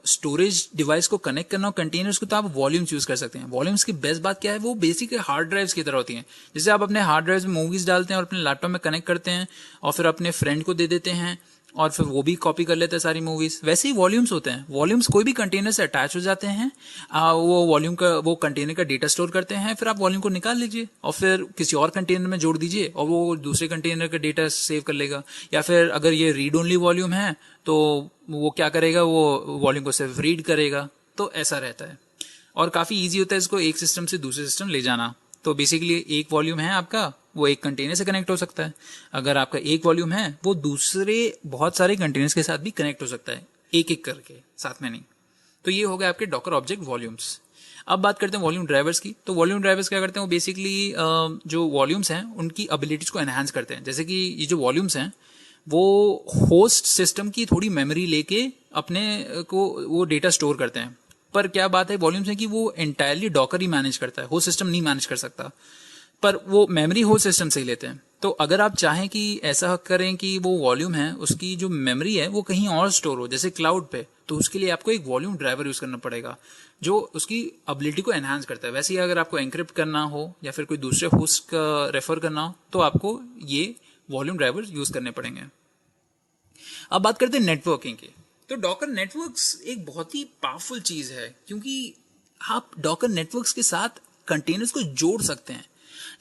स्टोरेज डिवाइस को कनेक्ट करना हो कंटेनर्स को, तो आप वॉल्यूम्स यूज कर सकते हैं। वॉल्यूम्स की बेस्ट बात क्या है, वो बेसिक हार्ड ड्राइव्स की तरह होती हैं। जैसे आप अपने हार्ड ड्राइव्स में मूवीज डालते हैं और अपने लैपटॉप में कनेक्ट करते हैं और फिर अपने फ्रेंड को दे देते हैं और फिर वो भी कॉपी कर लेते हैं सारी मूवीज, वैसे ही वॉल्यूम्स होते हैं। वॉल्यूम्स कोई भी कंटेनर से अटैच हो जाते हैं, वो कंटेनर का डेटा स्टोर करते हैं, फिर आप वॉल्यूम को निकाल लीजिए और फिर किसी और कंटेनर में जोड़ दीजिए और वो दूसरे कंटेनर का डेटा सेव कर लेगा। या फिर अगर ये रीड ओनली वॉल्यूम है तो वो क्या करेगा, वो वॉल्यूम को सिर्फ रीड करेगा। तो ऐसा रहता है और काफ़ी ईजी होता है इसको एक सिस्टम से दूसरे सिस्टम ले जाना। तो बेसिकली एक वॉल्यूम है आपका, वो एक कंटेनर से कनेक्ट हो सकता है। अगर आपका एक वॉल्यूम है वो दूसरे बहुत सारे कंटेनर्स के साथ भी कनेक्ट हो सकता है, एक एक करके, साथ में नहीं। तो ये हो गया आपके डॉकर ऑब्जेक्ट वॉल्यूम्स। अब बात करते हैं वॉल्यूम ड्राइवर्स की। तो वॉल्यूम ड्राइवर्स क्या करते हैं, वो बेसिकली जो वॉल्यूम्स हैं उनकी एबिलिटीज को एनहांस करते हैं। जैसे कि ये जो वॉल्यूम्स हैं वो होस्ट सिस्टम की थोड़ी मेमोरी लेके अपने को वो डेटा स्टोर करते हैं। पर क्या बात है वॉल्यूम्स है कि वो एंटायरली डॉकर ही मैनेज करता है, होस्ट सिस्टम नहीं मैनेज कर सकता, पर वो मेमोरी होस्ट सिस्टम से ही लेते हैं। तो अगर आप चाहें कि ऐसा करें कि वो वॉल्यूम है उसकी जो मेमोरी है वो कहीं और स्टोर हो, जैसे क्लाउड पे, तो उसके लिए आपको एक वॉल्यूम ड्राइवर यूज करना पड़ेगा जो उसकी एबिलिटी को एनहांस करता है। वैसे ही अगर आपको एनक्रिप्ट करना हो या फिर कोई दूसरे होस्ट का रेफर करना हो तो आपको ये वॉल्यूम ड्राइवर यूज करने पड़ेंगे। अब बात करते हैं नेटवर्किंग की। तो डॉकर नेटवर्क्स एक बहुत ही पावरफुल चीज है क्योंकि आप डॉकर नेटवर्क्स के साथ कंटेनर्स को जोड़ सकते हैं।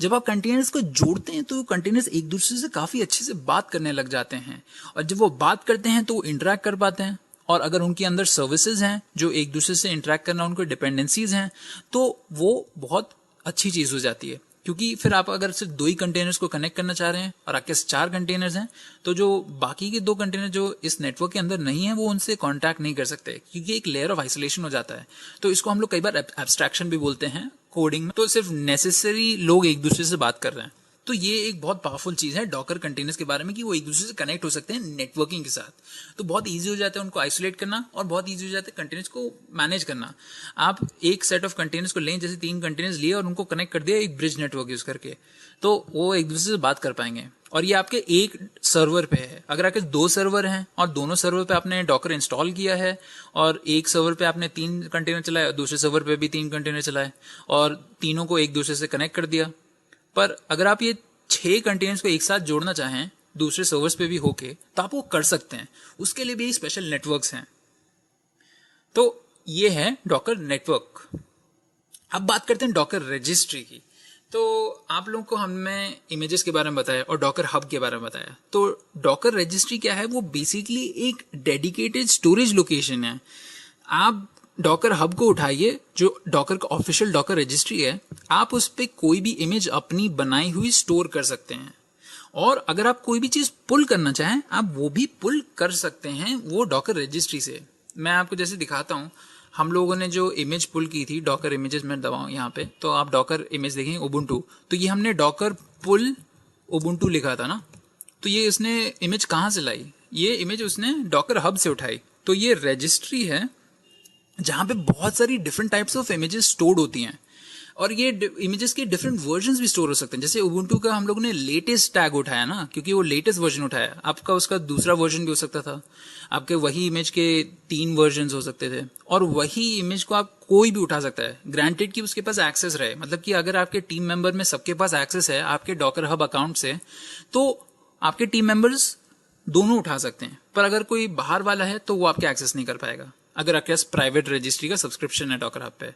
जब आप कंटेनर्स को जोड़ते हैं तो कंटेनर्स एक दूसरे से काफी अच्छे से बात करने लग जाते हैं और जब वो बात करते हैं तो वो इंटरेक्ट कर पाते हैं। और अगर उनके अंदर सर्विसेज हैं जो एक दूसरे से इंटरेक्ट करना, उनको डिपेंडेंसीज हैं, तो वो बहुत अच्छी चीज हो जाती है। क्योंकि फिर आप अगर सिर्फ 2 ही कंटेनर्स को कनेक्ट करना चाह रहे हैं और आपके 4 कंटेनर्स हैं तो जो बाकी के 2 कंटेनर जो इस नेटवर्क के अंदर नहीं है वो उनसे कांटेक्ट नहीं कर सकते क्योंकि एक लेयर ऑफ आइसोलेशन हो जाता है। तो इसको हम लोग कई बार एब्स्ट्रैक्शन भी बोलते हैं कोडिंग में। तो सिर्फ नेसेसरी लोग एक दूसरे से बात कर रहे हैं। तो ये एक बहुत पावरफुल चीज है डॉकर कंटेनर्स के बारे में कि वो एक दूसरे से कनेक्ट हो सकते हैं नेटवर्किंग के साथ। तो बहुत ईजी हो जाता है उनको आइसोलेट करना और बहुत ईजी हो जाता है कंटेनर्स को मैनेज करना। आप एक सेट ऑफ कंटेनर्स को लें, जैसे 3 कंटेनर्स लिए और उनको कनेक्ट कर दिया एक ब्रिज नेटवर्क यूज करके, तो वो एक दूसरे से बात कर पाएंगे। और ये आपके एक सर्वर पे है। अगर आपके 2 सर्वर हैं और दोनों सर्वर पे आपने डॉकर इंस्टॉल किया है और एक सर्वर पे आपने 3 कंटेनर चलाए और दूसरे सर्वर पे भी 3 कंटेनर चलाए और तीनों को एक दूसरे से कनेक्ट कर दिया, पर अगर आप ये 6 कंटेनर्स को एक साथ जोड़ना चाहें दूसरे सर्वर्स पे भी होके तो आप वो कर सकते हैं। उसके लिए भी स्पेशल नेटवर्क्स हैं। तो ये है डॉकर नेटवर्क। अब बात करते हैं डॉकर रजिस्ट्री की। तो आप लोगों को हमने इमेजेस के बारे में बताया और डॉकर हब के बारे में बताया। तो डॉकर रजिस्ट्री क्या है, वो बेसिकली एक डेडिकेटेड स्टोरेज लोकेशन है। आप डॉकर हब को उठाइए जो डॉकर का ऑफिशियल डॉकर रजिस्ट्री है, आप उस पर कोई भी इमेज अपनी बनाई हुई स्टोर कर सकते हैं। और अगर आप कोई भी चीज पुल करना चाहें आप वो भी पुल कर सकते हैं वो डॉकर रजिस्ट्री से। मैं आपको जैसे दिखाता हूँ, हम लोगों ने जो इमेज पुल की थी, डॉकर इमेजेस में दबाऊं यहाँ पे तो आप डॉकर इमेज देखेंगे उबुंटू, तो ये हमने डॉकर पुल उबुंटू लिखा था ना, तो ये इसने इमेज कहाँ से लाई, ये इमेज उसने डॉकर हब से उठाई। तो ये रजिस्ट्री है जहाँ पे बहुत सारी different types of images stored होती हैं और ये इमेजेस के डिफरेंट वर्जन्स भी स्टोर हो सकते हैं। जैसे उबुंटू का हम लोगों ने लेटेस्ट टैग उठाया ना, क्योंकि वो लेटेस्ट वर्जन उठाया, आपका उसका दूसरा वर्जन भी हो सकता था, आपके वही इमेज के 3 वर्जन्स हो सकते थे और वही इमेज को आप कोई भी उठा सकता है, ग्रांटेड कि उसके पास एक्सेस रहे। मतलब कि अगर आपके टीम मेंबर में सबके पास एक्सेस है आपके डॉकर हब अकाउंट से, तो आपके टीम मेंबर्स दोनों उठा सकते हैं, पर अगर कोई बाहर वाला है तो वो आपके एक्सेस नहीं कर पाएगा अगर आपके पास प्राइवेट रजिस्ट्री का सब्सक्रिप्शन है डॉकर हब पे।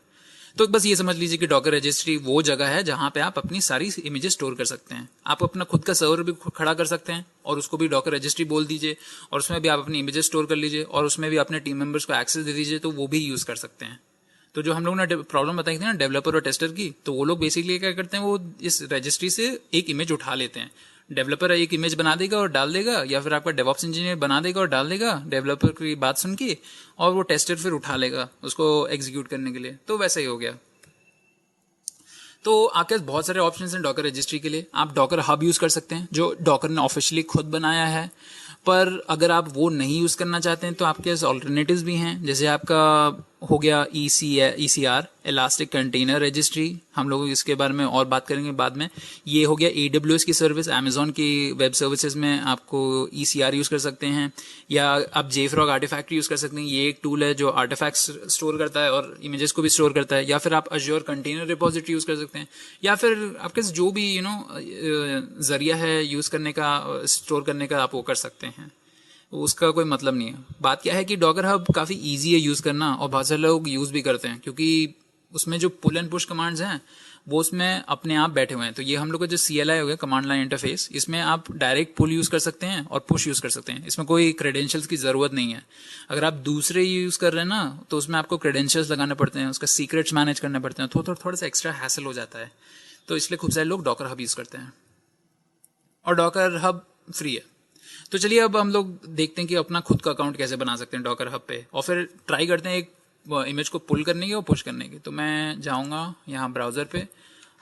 तो बस ये समझ लीजिए कि डॉकर रजिस्ट्री वो जगह है जहां पे आप अपनी सारी इमेजेस स्टोर कर सकते हैं। आप अपना खुद का सर्वर भी खड़ा कर सकते हैं और उसको भी डॉकर रजिस्ट्री बोल दीजिए और उसमें भी आप अपनी इमेजेस स्टोर कर लीजिए और उसमें भी अपने टीम मेंबर्स को एक्सेस दे दीजिए, तो वो भी यूज कर सकते हैं। तो जो हम लोग ने प्रॉब्लम बताई थी ना डेवलपर और टेस्टर की, तो वो लोग बेसिकली क्या करते हैं, वो इस रजिस्ट्री से एक इमेज उठा लेते हैं। डेवलपर एक इमेज बना देगा और डाल देगा, या फिर आपका डेवऑप्स इंजीनियर बना देगा और डाल देगा डेवलपर की बात सुन के, और वो टेस्टर फिर उठा लेगा उसको एग्जीक्यूट करने के लिए। तो वैसा ही हो गया। तो आपके पास बहुत सारे ऑप्शन हैं डॉकर रजिस्ट्री के लिए। आप डॉकर हब यूज़ कर सकते हैं जो डॉकर ने ऑफिशियली खुद बनाया है, पर अगर आप वो नहीं यूज़ करना चाहते हैं तो आपके पास ऑल्टरनेटिव्स भी हैं। जैसे आपका हो गया ECR, इलास्टिक कंटेनर रजिस्ट्री, हम लोग इसके बारे में और बात करेंगे बाद में। ये हो गया AWS की सर्विस, अमेजोन की वेब सर्विसेज में आपको ECR यूज़ कर सकते हैं, या आप JFrog आर्टिफैक्ट यूज़ कर सकते हैं। ये एक टूल है जो आर्टिफैक्ट्स स्टोर करता है और इमेजेस को भी स्टोर करता है। या फिर आप अज्योर कंटेनर रिपोजिटरी यूज़ कर सकते हैं, या फिर आपके पास जो भी जरिया है यूज़ करने का, स्टोर करने का, आप वो कर सकते हैं। उसका कोई मतलब नहीं है। बात क्या है कि डॉकर हब काफ़ी इजी है यूज़ करना, और बहुत सारे लोग यूज़ भी करते हैं क्योंकि उसमें जो पुल एंड पुश कमांड्स हैं वो उसमें अपने आप बैठे हुए हैं। तो ये हम लोग का जो CLI हो गया, कमांड लाइन इंटरफेस, इसमें आप डायरेक्ट पुल यूज़ कर सकते हैं और पुश यूज़ कर सकते हैं। इसमें कोई क्रेडेंशियल्स की ज़रूरत नहीं है। अगर आप दूसरे यूज़ कर रहे हैं ना, तो उसमें आपको क्रेडेंशियल्स लगाने पड़ते हैं, उसका सीक्रेट्स मैनेज करने पड़ते हैं, थोड़ा सा एक्स्ट्रा हैसल हो जाता है। तो इसलिए खूब सारे लोग डॉकर हब यूज़ करते हैं, और डॉकर हब फ्री है। तो चलिए अब हम लोग देखते हैं कि अपना खुद का अकाउंट कैसे बना सकते हैं डॉकर हब पे, और फिर ट्राई करते हैं एक इमेज को पुल करने की और पुश करने की। तो मैं जाऊंगा यहाँ ब्राउज़र पे,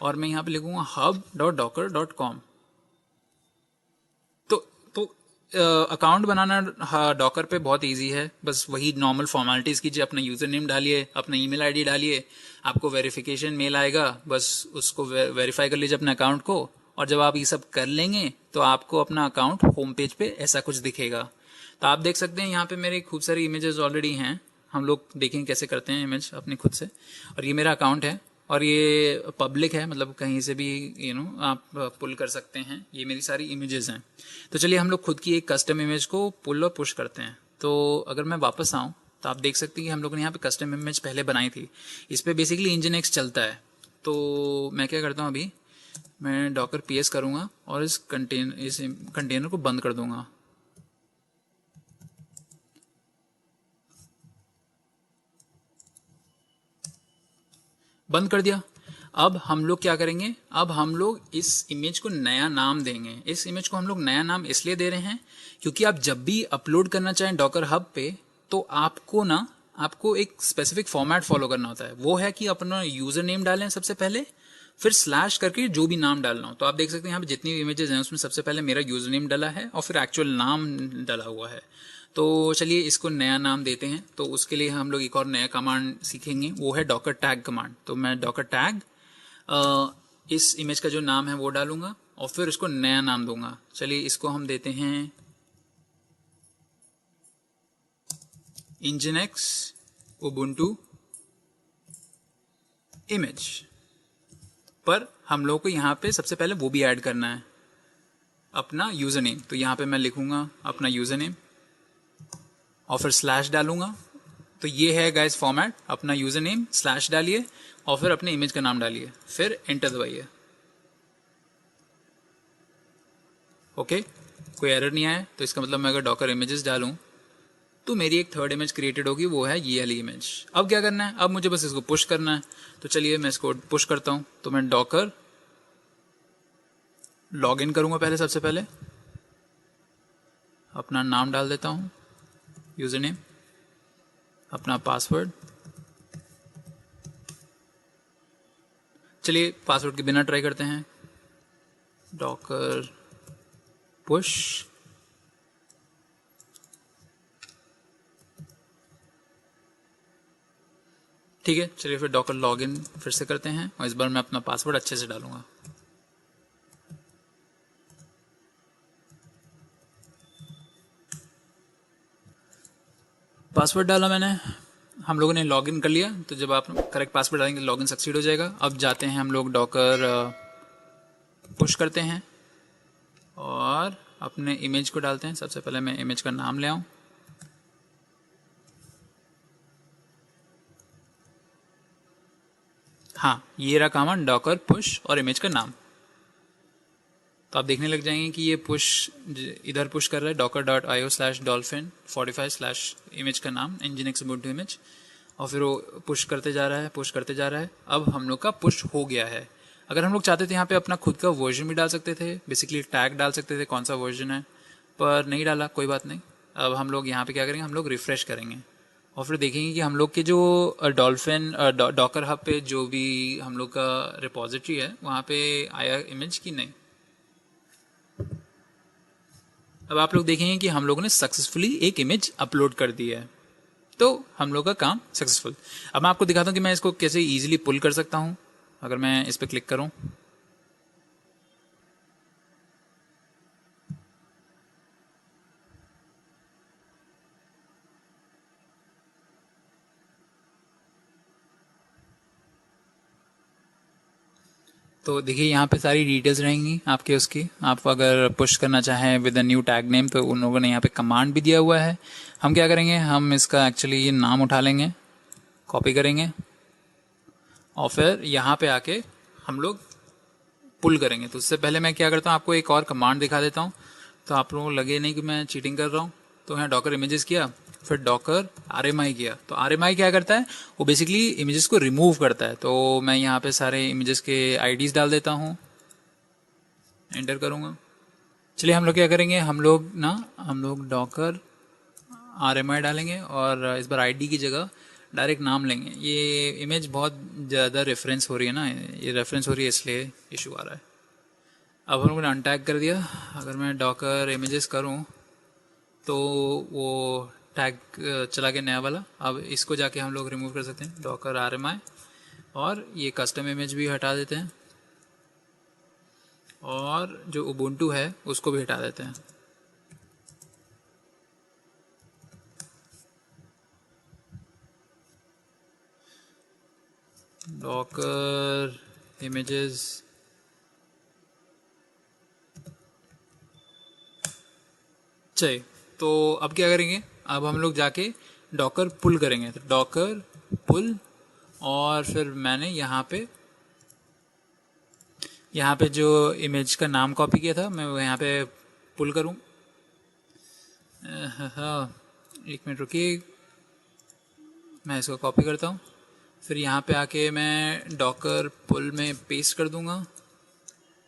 और मैं यहाँ पे लिखूंगा hub.docker.com। तो अकाउंट बनाना डॉकर पे बहुत इजी है। बस वही नॉर्मल फॉर्मेलिटीज़ कीजिए, अपना यूज़र नेम डालिए, अपना ईमेल आईडी डालिए, आपको वेरिफिकेशन मेल आएगा, बस उसको वेरीफाई कर लीजिए अपने अकाउंट को। और जब आप ये सब कर लेंगे तो आपको अपना अकाउंट होम पेज पे ऐसा कुछ दिखेगा। तो आप देख सकते हैं यहाँ पे मेरे खूब सारी इमेजेस ऑलरेडी हैं। हम लोग देखेंगे कैसे करते हैं इमेज अपने खुद से। और ये मेरा अकाउंट है, और ये पब्लिक है, मतलब कहीं से भी आप पुल कर सकते हैं। ये मेरी सारी इमेजेस हैं। तो चलिए हम लोग खुद की एक कस्टम इमेज को पुल और पुश करते हैं। तो अगर मैं वापस आऊँ तो आप देख सकते हैं कि हम लोगों ने यहाँ पे कस्टम इमेज पहले बनाई थी। इस पर बेसिकली Nginx चलता है। तो मैं क्या करता हूँ, अभी मैं डॉकर PS करूँगा और इस कंटेनर को बंद कर दूंगा। बंद कर दिया। अब हम लोग क्या करेंगे, अब हम लोग इस इमेज को नया नाम देंगे। इस इमेज को हम लोग नया नाम इसलिए दे रहे हैं क्योंकि आप जब भी अपलोड करना चाहें डॉकर हब पे, तो आपको एक स्पेसिफिक फॉर्मेट फॉलो करना होता है। वो है कि अपना यूजर नेम डालें सबसे पहले, फिर स्लैश करके जो भी नाम डालना हो। तो आप देख सकते हैं यहाँ पे जितनी भी इमेजेस हैं उसमें सबसे पहले मेरा यूजर नेम डाला है और फिर एक्चुअल नाम डाला हुआ है। तो चलिए इसको नया नाम देते हैं। तो उसके लिए हम लोग एक और नया कमांड सीखेंगे, वो है डॉकर टैग कमांड। तो मैं डॉकर टैग इस इमेज का जो नाम है वो डालूंगा और फिर उसको नया नाम दूंगा। चलिए इसको हम देते हैं Nginx Ubuntu इमेज। पर हम लोग को यहाँ पे सबसे पहले वो भी ऐड करना है, अपना यूज़र नेम। तो यहाँ पे मैं लिखूंगा अपना यूज़र नेम और फिर स्लैश डालूंगा। तो ये है गाइस फॉर्मेट, अपना यूज़र नेम स्लैश डालिए और फिर अपने इमेज का नाम डालिए, फिर एंटर दबाइए। ओके, कोई एरर नहीं आया। तो इसका मतलब मैं अगर डॉकर इमेजेस डालूं तो मेरी एक थर्ड इमेज क्रिएटेड होगी, वो है ये वाली इमेज। अब क्या करना है, अब मुझे बस इसको पुश करना है। तो चलिए मैं इसको पुश करता हूं। तो मैं डॉकर लॉग इन करूंगा पहले, सबसे पहले अपना नाम डाल देता हूं, यूजर नेम, अपना पासवर्ड। चलिए पासवर्ड के बिना ट्राई करते हैं, डॉकर पुश। ठीक है, चलिए फिर डॉकर लॉगिन फिर से करते हैं और इस बार मैं अपना पासवर्ड अच्छे से डालूंगा। पासवर्ड डाला मैंने, हम लोगों ने लॉगिन कर लिया। तो जब आप करेक्ट पासवर्ड डालेंगे लॉगिन सक्सीड हो जाएगा। अब जाते हैं हम लोग डॉकर पुश करते हैं और अपने इमेज को डालते हैं। सबसे पहले मैं इमेज का नाम ले आऊं, हाँ ये रहा कमांड डॉकर पुश और इमेज का नाम। तो आप देखने लग जाएंगे कि ये पुश इधर पुश कर रहा है docker.io/dolphin45/ इमेज का नाम Nginx Ubuntu इमेज, और फिर वो पुश करते जा रहा है, पुश करते जा रहा है। अब हम लोग का पुश हो गया है। अगर हम लोग चाहते थे यहाँ पे अपना खुद का वर्जन भी डाल सकते थे, बेसिकली टैग डाल सकते थे कौन सा वर्जन है, पर नहीं डाला, कोई बात नहीं। अब हम लोग यहाँ पे क्या करेंगे, हम लोग रिफ्रेश करेंगे और फिर देखेंगे कि हम लोग के जो डॉल्फिन डॉकर हब पे जो भी हम लोग का रिपोजिटरी है वहाँ पे आया इमेज की नहीं। अब आप लोग देखेंगे कि हम लोगों ने सक्सेसफुली एक इमेज अपलोड कर दी है, तो हम लोग का काम सक्सेसफुल। अब मैं आपको दिखाता हूँ कि मैं इसको कैसे इजीली पुल कर सकता हूँ। अगर मैं इस पर क्लिक करूँ, तो देखिए यहाँ पे सारी डिटेल्स रहेंगी आपके उसकी। आप अगर पुश करना चाहें with a new tag name तो उन लोगों ने यहाँ पे कमांड भी दिया हुआ है। हम क्या करेंगे, हम इसका एक्चुअली ये नाम उठा लेंगे, कॉपी करेंगे और फिर यहाँ पे आके हम लोग पुल करेंगे। तो उससे पहले मैं क्या करता हूँ, आपको एक और कमांड दिखा देता हूँ, तो आप लोगों को लगे नहीं कि मैं चीटिंग कर रहा हूँ। तो यहाँ डॉकर इमेजेस किया, फिर डॉकर RMI किया। तो RMI क्या करता है, वो बेसिकली इमेजेस को रिमूव करता है। तो मैं यहाँ पे सारे इमेजेस के IDs डाल देता हूँ, एंटर करूँगा। चलिए हम लोग क्या करेंगे, हम लोग डॉकर RMI डालेंगे और इस बार ID की जगह डायरेक्ट नाम लेंगे। ये इमेज बहुत ज़्यादा रेफरेंस हो रही है ना, ये रेफरेंस हो रही है इसलिए इशू आ रहा है। अब हम लोगों ने अनटैग कर दिया। अगर मैं डॉकर इमेजेस करूं तो वो टैग चला गया नया वाला। अब इसको जाके हम लोग रिमूव कर सकते हैं, डॉकर RMI, और ये कस्टम इमेज भी हटा देते हैं और जो उबुंटू है उसको भी हटा देते हैं। डॉकर इमेजेस चाहिए। तो अब क्या करेंगे, अब हम लोग जाके डॉकर पुल करेंगे। तो डॉकर पुल, और फिर मैंने यहाँ पे जो इमेज का नाम कॉपी किया था मैं वो यहाँ पे पुल करूँ। हाँ, एक मिनट रुकिए, मैं इसको कॉपी करता हूँ, फिर यहाँ पे आके मैं डॉकर पुल में पेस्ट कर दूँगा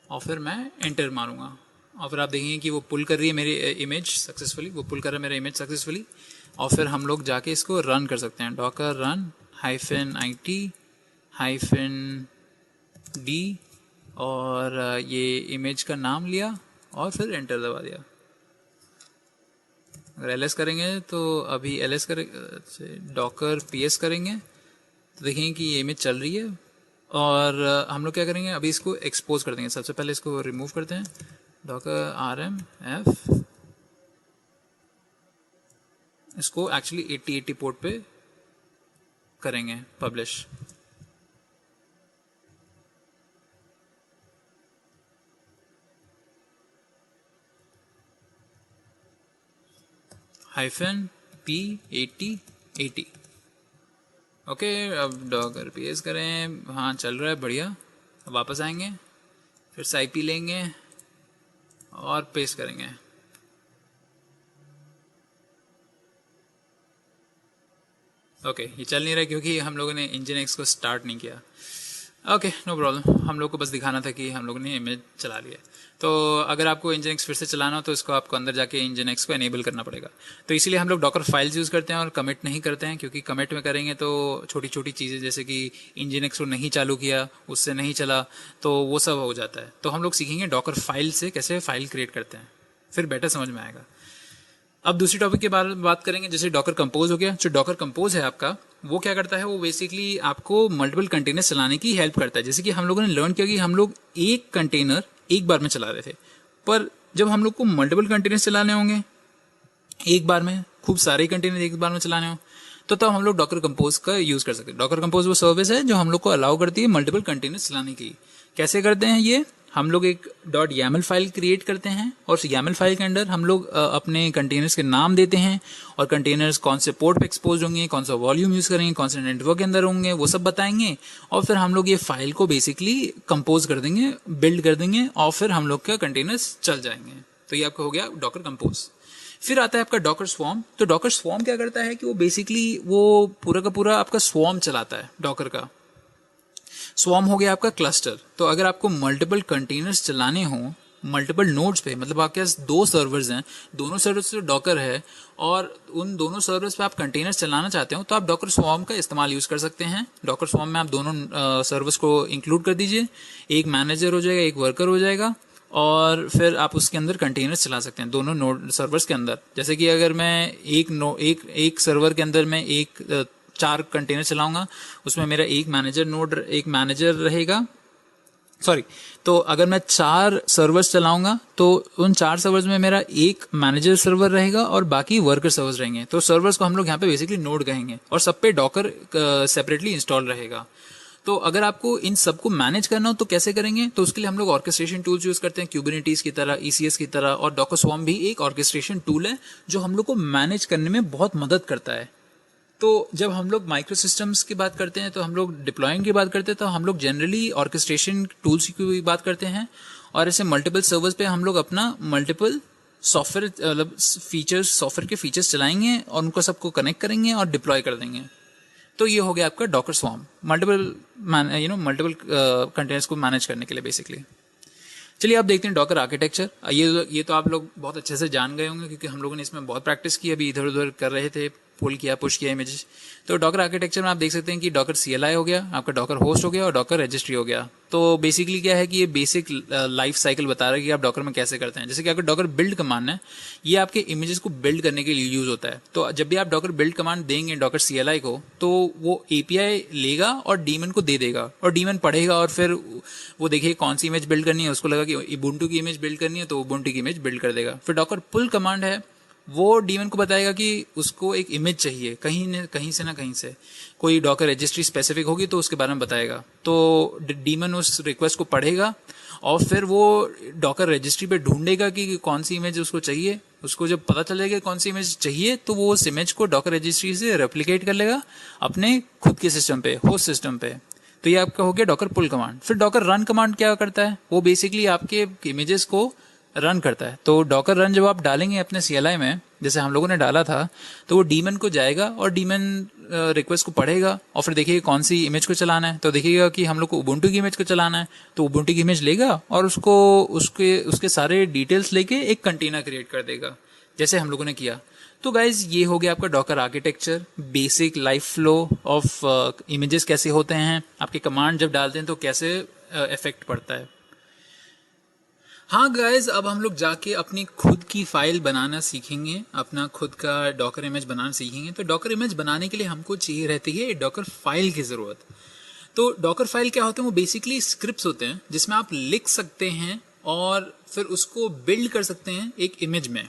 और फिर मैं एंटर मारूँगा और फिर आप देखेंगे कि वो पुल कर रही है मेरी इमेज सक्सेसफुली, वो पुल कर रहा है मेरा इमेज सक्सेसफुली। और फिर हम लोग जाके इसको रन कर सकते हैं, डॉकर रन -IT-D, और ये इमेज का नाम लिया और फिर एंटर दबा दिया। अगर LS करेंगे तो अभी LS करेंगे, डॉकर PS करेंगे तो देखेंगे कि ये इमेज चल रही है। और हम लोग क्या करेंगे, अभी इसको एक्सपोज कर देंगे। सबसे पहले इसको रिमूव करते हैं, डॉकर RMF, इसको एक्चुअली 8080 पोर्ट पे करेंगे पब्लिश। -P8080। ओके, अब डॉकर PS करें, हाँ चल रहा है बढ़िया। अब वापस आएंगे, फिर IP लेंगे और पेस्ट करेंगे। ओके, ये चल नहीं रहा क्योंकि हम लोगों ने Nginx को स्टार्ट नहीं किया। ओके, नो प्रॉब्लम, हम लोग को बस दिखाना था कि हम लोगों ने इमेज चला लिया। तो अगर आपको Nginx फिर से चलाना हो तो इसको आपको अंदर जाके Nginx को एनेबल करना पड़ेगा। तो इसीलिए हम लोग डॉकर फाइल्स यूज़ करते हैं और कमिट नहीं करते हैं, क्योंकि कमिट में करेंगे तो छोटी छोटी चीज़ें जैसे कि Nginx को नहीं चालू किया, उससे नहीं चला, तो वो सब हो जाता है। तो हम लोग सीखेंगे डॉकर फाइल से कैसे फाइल क्रिएट करते हैं, फिर बेटर समझ में आएगा। अब दूसरी टॉपिक के बारे में बात करेंगे, जैसे डॉकर कंपोज हो गया। जो डॉकर कंपोज है आपका, वो क्या करता है, वो बेसिकली आपको मल्टीपल कंटेनर चलाने की हेल्प करता है। जैसे कि हम लोगों ने लर्न किया कि हम लोग एक कंटेनर एक बार में चला रहे थे, पर जब हम लोग को मल्टीपल कंटेनर चलाने होंगे एक बार में, खूब सारे कंटेनर एक बार में चलाने हो, तो तब हम लोग डॉकर कंपोज का यूज़ कर सकते हैं। डॉकर कंपोज वो सर्विस है जो हम लोग को अलाउ करती है मल्टीपल कंटेनर चलाने की। कैसे करते हैं ये, हम लोग एक .yaml फाइल क्रिएट करते हैं और उस YAML फाइल के अंदर हम लोग अपने कंटेनर्स के नाम देते हैं और कंटेनर्स कौन से पोर्ट पे एक्सपोज होंगे, कौन सा वॉल्यूम यूज़ करेंगे, कौन से नेटवर्क के अंदर होंगे, वो सब बताएंगे। और फिर हम लोग ये फाइल को बेसिकली कंपोज कर देंगे, बिल्ड कर देंगे और फिर हम लोग का कंटेनर्स चल जाएंगे। तो ये आपका हो गया डॉकर कंपोज। फिर आता है आपका डॉकर स्वॉर्म। तो डॉकर स्वॉर्म क्या करता है कि वो बेसिकली वो पूरा का पूरा आपका स्वॉर्म चलाता है डॉकर का। स्वॉर्म हो गया आपका क्लस्टर। तो अगर आपको मल्टीपल कंटेनर्स चलाने हों मल्टीपल नोड्स पे, मतलब आपके पास 2 सर्वर्स हैं, दोनों सर्वर्स पे डॉकर है और उन दोनों सर्वर्स पे आप कंटेनर्स चलाना चाहते हो, तो आप डॉकर स्वॉर्म का इस्तेमाल यूज़ कर सकते हैं। डॉकर स्वॉर्म में आप दोनों सर्वर्स को इंक्लूड कर दीजिए, एक मैनेजर हो जाएगा, एक वर्कर हो जाएगा, और फिर आप उसके अंदर कंटेनर्स चला सकते हैं दोनों नोड सर्वर्स के अंदर। जैसे कि अगर मैं एक सर्वर के अंदर मैं 4 कंटेनर चलाऊंगा, उसमें मेरा एक मैनेजर रहेगा, सॉरी, तो अगर मैं 4 सर्वर्स चलाऊंगा तो उन 4 सर्वर्स में मेरा एक मैनेजर सर्वर रहेगा और बाकी वर्कर सर्वर्स रहेंगे। तो सर्वर्स को हम लोग यहाँ पे बेसिकली नोड कहेंगे और सब पे डॉकर सेपरेटली इंस्टॉल रहेगा। तो अगर आपको इन सबको मैनेज करना हो तो कैसे करेंगे, तो उसके लिए हम लोग ऑर्केस्ट्रेशन टूल्स यूज करते हैं, क्यूबरनेटीज की तरह, ECS की तरह, और डॉकर स्वॉर्म भी एक ऑर्केस्ट्रेशन टूल है जो हम लोग को मैनेज करने में बहुत मदद करता है। तो जब हम लोग माइक्रो सिस्टम्स की बात करते हैं, तो हम लोग डिप्लॉइंग की बात करते हैं, तो हम लोग जनरली ऑर्केस्ट्रेशन टूल्स की बात करते हैं, और ऐसे मल्टीपल सर्वर्स पे हम लोग अपना मल्टीपल सॉफ्टवेयर मतलब सॉफ्टवेयर के फीचर्स चलाएंगे और उनको सबको कनेक्ट करेंगे और डिप्लॉय कर देंगे। तो ये हो गया आपका डॉकर स्वॉर्म, मल्टीपल कंटेनर्स को मैनेज करने के लिए बेसिकली। चलिए आप देखते हैं डॉकर आर्किटेक्चर। ये तो आप लोग बहुत अच्छे से जान गए होंगे क्योंकि हम लोगों ने इसमें बहुत प्रैक्टिस की, अभी इधर उधर कर रहे थे, पुल किया, पुश किया इमेजेस। तो डॉकर आर्किटेक्चर में आप देख सकते हैं कि डॉकर CLI हो गया, आपका डॉकर होस्ट हो गया और डॉकर रजिस्ट्री हो गया। तो बेसिकली क्या है कि ये बेसिक लाइफ साइकिल बता रहा है कि आप डॉकर में कैसे करते हैं। जैसे कि अगर डॉकर बिल्ड कमांड है, ये आपके इमेजेस को बिल्ड करने के लिए यूज होता है। तो जब भी आप डॉकर बिल्ड कमांड देंगे डॉकर CLI को, तो वो API लेगा और डीमन को दे देगा, और डीमन पढ़ेगा और फिर वो देखिए कौन सी इमेज बिल्ड करनी है, उसको लगा कि उबुंटू की इमेज बिल्ड करनी है तो उबुंटू की इमेज बिल्ड कर देगा। फिर डॉकर पुल कमांड है, वो डीमन को बताएगा कि उसको एक इमेज चाहिए कहीं से कोई डॉकर रजिस्ट्री स्पेसिफिक होगी तो उसके बारे में बताएगा। तो डीमन उस रिक्वेस्ट को पढ़ेगा और फिर वो डॉकर रजिस्ट्री पे ढूंढेगा कि कौन सी इमेज उसको चाहिए। उसको जब पता चल जाएगा कौन सी इमेज चाहिए तो वो उस इमेज को डॉकर रजिस्ट्री से रेप्लिकेट कर लेगा अपने खुद के सिस्टम पे, होस्ट सिस्टम पे। तो ये आपका हो गया डॉकर पुल कमांड। फिर डॉकर रन कमांड क्या करता है, वो बेसिकली आपके इमेजेस को रन करता है। तो डॉकर रन जब आप डालेंगे अपने CLI में, जैसे हम लोगों ने डाला था, तो वो डीमन को जाएगा और डीमन रिक्वेस्ट को पढ़ेगा और फिर देखिएगा कौन सी इमेज को चलाना है। तो देखिएगा कि हम लोग को उबुंटू की इमेज को चलाना है, तो उबुंटू की इमेज लेगा और उसके सारे डिटेल्स लेके एक कंटेनर क्रिएट कर देगा, जैसे हम लोगों ने किया। तो गाइज ये हो गया आपका Docker architecture, basic life flow of images कैसे होते हैं, आपके कमांड जब डालते हैं तो कैसे इफेक्ट पड़ता है। हाँ गाइज, अब हम लोग जाके अपनी खुद की फाइल बनाना सीखेंगे, अपना खुद का डॉकर इमेज बनाना सीखेंगे। तो डॉकर इमेज बनाने के लिए हमको चाहिए रहती है डॉकर फाइल की ज़रूरत। तो डॉकर फाइल क्या होते हैं, वो बेसिकली स्क्रिप्ट्स होते हैं जिसमें आप लिख सकते हैं और फिर उसको बिल्ड कर सकते हैं एक इमेज में।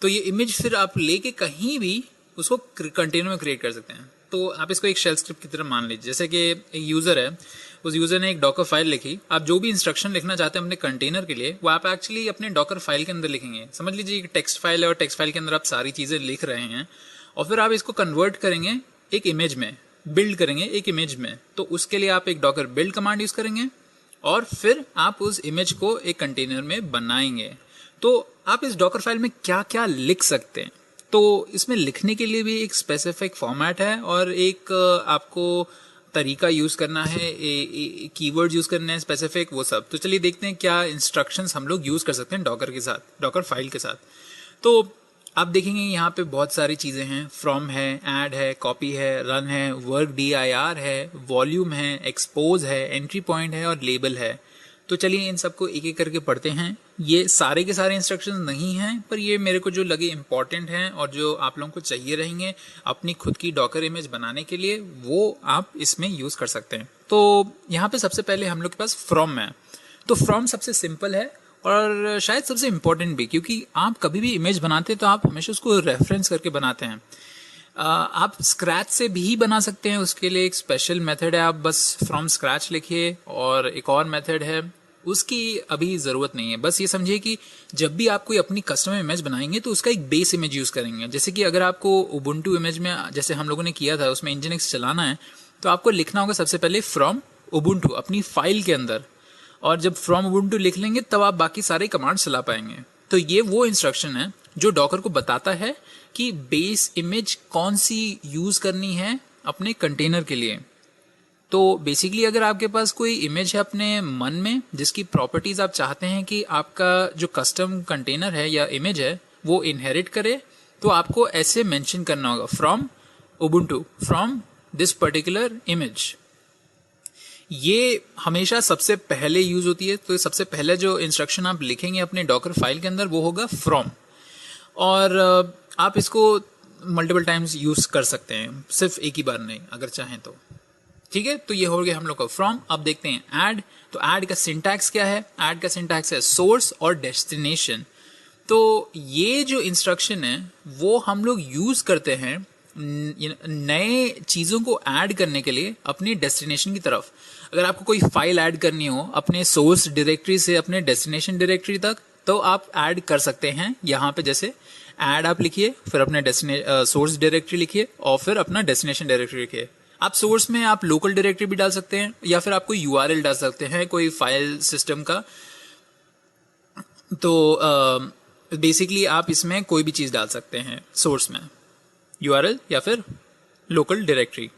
तो ये इमेज फिर आप लेके कहीं भी उसको कंटेनर में क्रिएट कर सकते हैं। तो आप इसको एक शेल स्क्रिप्ट की तरह मान लीजिए। जैसे कि एक यूज़र है, उस यूज़र ने एक डॉकर फाइल लिखी। आप जो भी इंस्ट्रक्शन लिखना चाहते हैं अपने कंटेनर के लिए, वो आप एक्चुअली अपने डॉकर फाइल के अंदर लिखेंगे। समझ लीजिए एक टेक्स्ट फाइल है और टेक्स्ट फाइल के अंदर आप सारी चीज़ें लिख रहे हैं और फिर आप इसको कन्वर्ट करेंगे एक इमेज में, बिल्ड करेंगे एक इमेज में। तो उसके लिए आप एक डॉकर बिल्ड कमांड यूज़ करेंगे और फिर आप उस इमेज को एक कंटेनर में बनाएंगे। तो आप इस डॉकर फाइल में क्या क्या लिख सकते हैं, तो इसमें लिखने के लिए भी एक स्पेसिफिक फॉर्मेट है और एक आपको तरीका यूज़ करना है, कीवर्ड यूज़ करने हैं स्पेसिफिक, वो सब। तो चलिए देखते हैं क्या इंस्ट्रक्शंस हम लोग यूज़ कर सकते हैं डॉकर के साथ, डॉकर फाइल के साथ। तो आप देखेंगे यहाँ पे बहुत सारी चीज़ें हैं, फ्रॉम है, ऐड है, कॉपी है, रन है, वर्क dir है, वॉल्यूम है, एक्सपोज है, एंट्री पॉइंट है और लेबल है। तो चलिए इन सबको एक एक करके पढ़ते हैं। ये सारे के सारे इंस्ट्रक्शंस नहीं हैं, पर ये मेरे को जो लगे इंपॉर्टेंट हैं और जो आप लोगों को चाहिए रहेंगे अपनी खुद की डॉकर इमेज बनाने के लिए, वो आप इसमें यूज़ कर सकते हैं। तो यहाँ पे सबसे पहले हम लोग के पास फ्रॉम है। तो फ्रॉम सबसे सिंपल है और शायद सबसे इम्पोर्टेंट भी, क्योंकि आप कभी भी इमेज बनाते हैं तो आप हमेशा उसको रेफरेंस करके बनाते हैं। आप स्क्रैच से भी बना सकते हैं, उसके लिए एक स्पेशल मेथड है, आप बस फ्रॉम स्क्रैच लिखिए। और एक और मेथड है, उसकी अभी ज़रूरत नहीं है। बस ये समझिए कि जब भी आप कोई अपनी कस्टमर इमेज बनाएंगे तो उसका एक बेस इमेज यूज़ करेंगे। जैसे कि अगर आपको उबुंटू इमेज में, जैसे हम लोगों ने किया था, उसमें इंजीनिक्स चलाना है, तो आपको लिखना होगा सबसे पहले फ्रॉम उबुंटू अपनी फाइल के अंदर। और जब फ्रॉम उबुंटू लिख लेंगे तब आप बाकी सारे कमांड चला पाएंगे। तो ये वो इंस्ट्रक्शन है जो डॉकर को बताता है कि बेस इमेज कौन सी यूज करनी है अपने कंटेनर के लिए। तो बेसिकली अगर आपके पास कोई इमेज है अपने मन में जिसकी प्रॉपर्टीज आप चाहते हैं कि आपका जो कस्टम कंटेनर है या इमेज है वो इनहेरिट करे, तो आपको ऐसे मेंशन करना होगा from Ubuntu, from this particular image. ये हमेशा सबसे पहले यूज होती है। तो सबसे पहले जो इंस्ट्रक्शन आप लिखेंगे अपने डॉकर फाइल के अंदर वो होगा फ्रॉम, और आप इसको मल्टीपल टाइम्स यूज कर सकते हैं, सिर्फ एक ही बार नहीं अगर चाहें तो। ठीक है, तो ये हो गया हम लोग का फ्रॉम। अब देखते हैं ऐड। तो ऐड का सिंटैक्स क्या है? ऐड का सिंटैक्स है सोर्स और डेस्टिनेशन। तो ये जो इंस्ट्रक्शन है वो हम लोग यूज करते हैं नए चीज़ों को ऐड करने के लिए अपनी डेस्टिनेशन की तरफ। अगर आपको कोई फाइल ऐड करनी हो अपने सोर्स डायरेक्टरी से अपने डेस्टिनेशन डायरेक्टरी तक, तो आप ऐड कर सकते हैं यहाँ पे। जैसे ऐड आप लिखिए, फिर अपने सोर्स डायरेक्टरी लिखिए और फिर अपना डेस्टिनेशन डायरेक्टरी लिखिए। आप सोर्स में आप लोकल डायरेक्टरी भी डाल सकते हैं या फिर आप कोई यूआरएल डाल सकते हैं कोई फाइल सिस्टम का। तो बेसिकली आप इसमें कोई भी चीज़ डाल सकते हैं सोर्स में, यूआरएल या फिर लोकल डायरेक्टरी,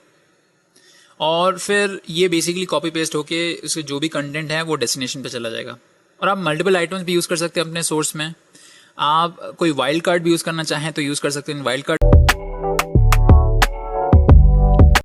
और फिर ये बेसिकली कॉपी पेस्ट होके उसके जो भी कंटेंट है वो डेस्टिनेशन पे चला जाएगा। और आप मल्टीपल आइटम्स भी यूज़ कर सकते हैं अपने सोर्स में। आप कोई वाइल्ड कार्ड भी यूज़ करना चाहें तो यूज़ कर सकते हैं वाइल्ड कार्ड।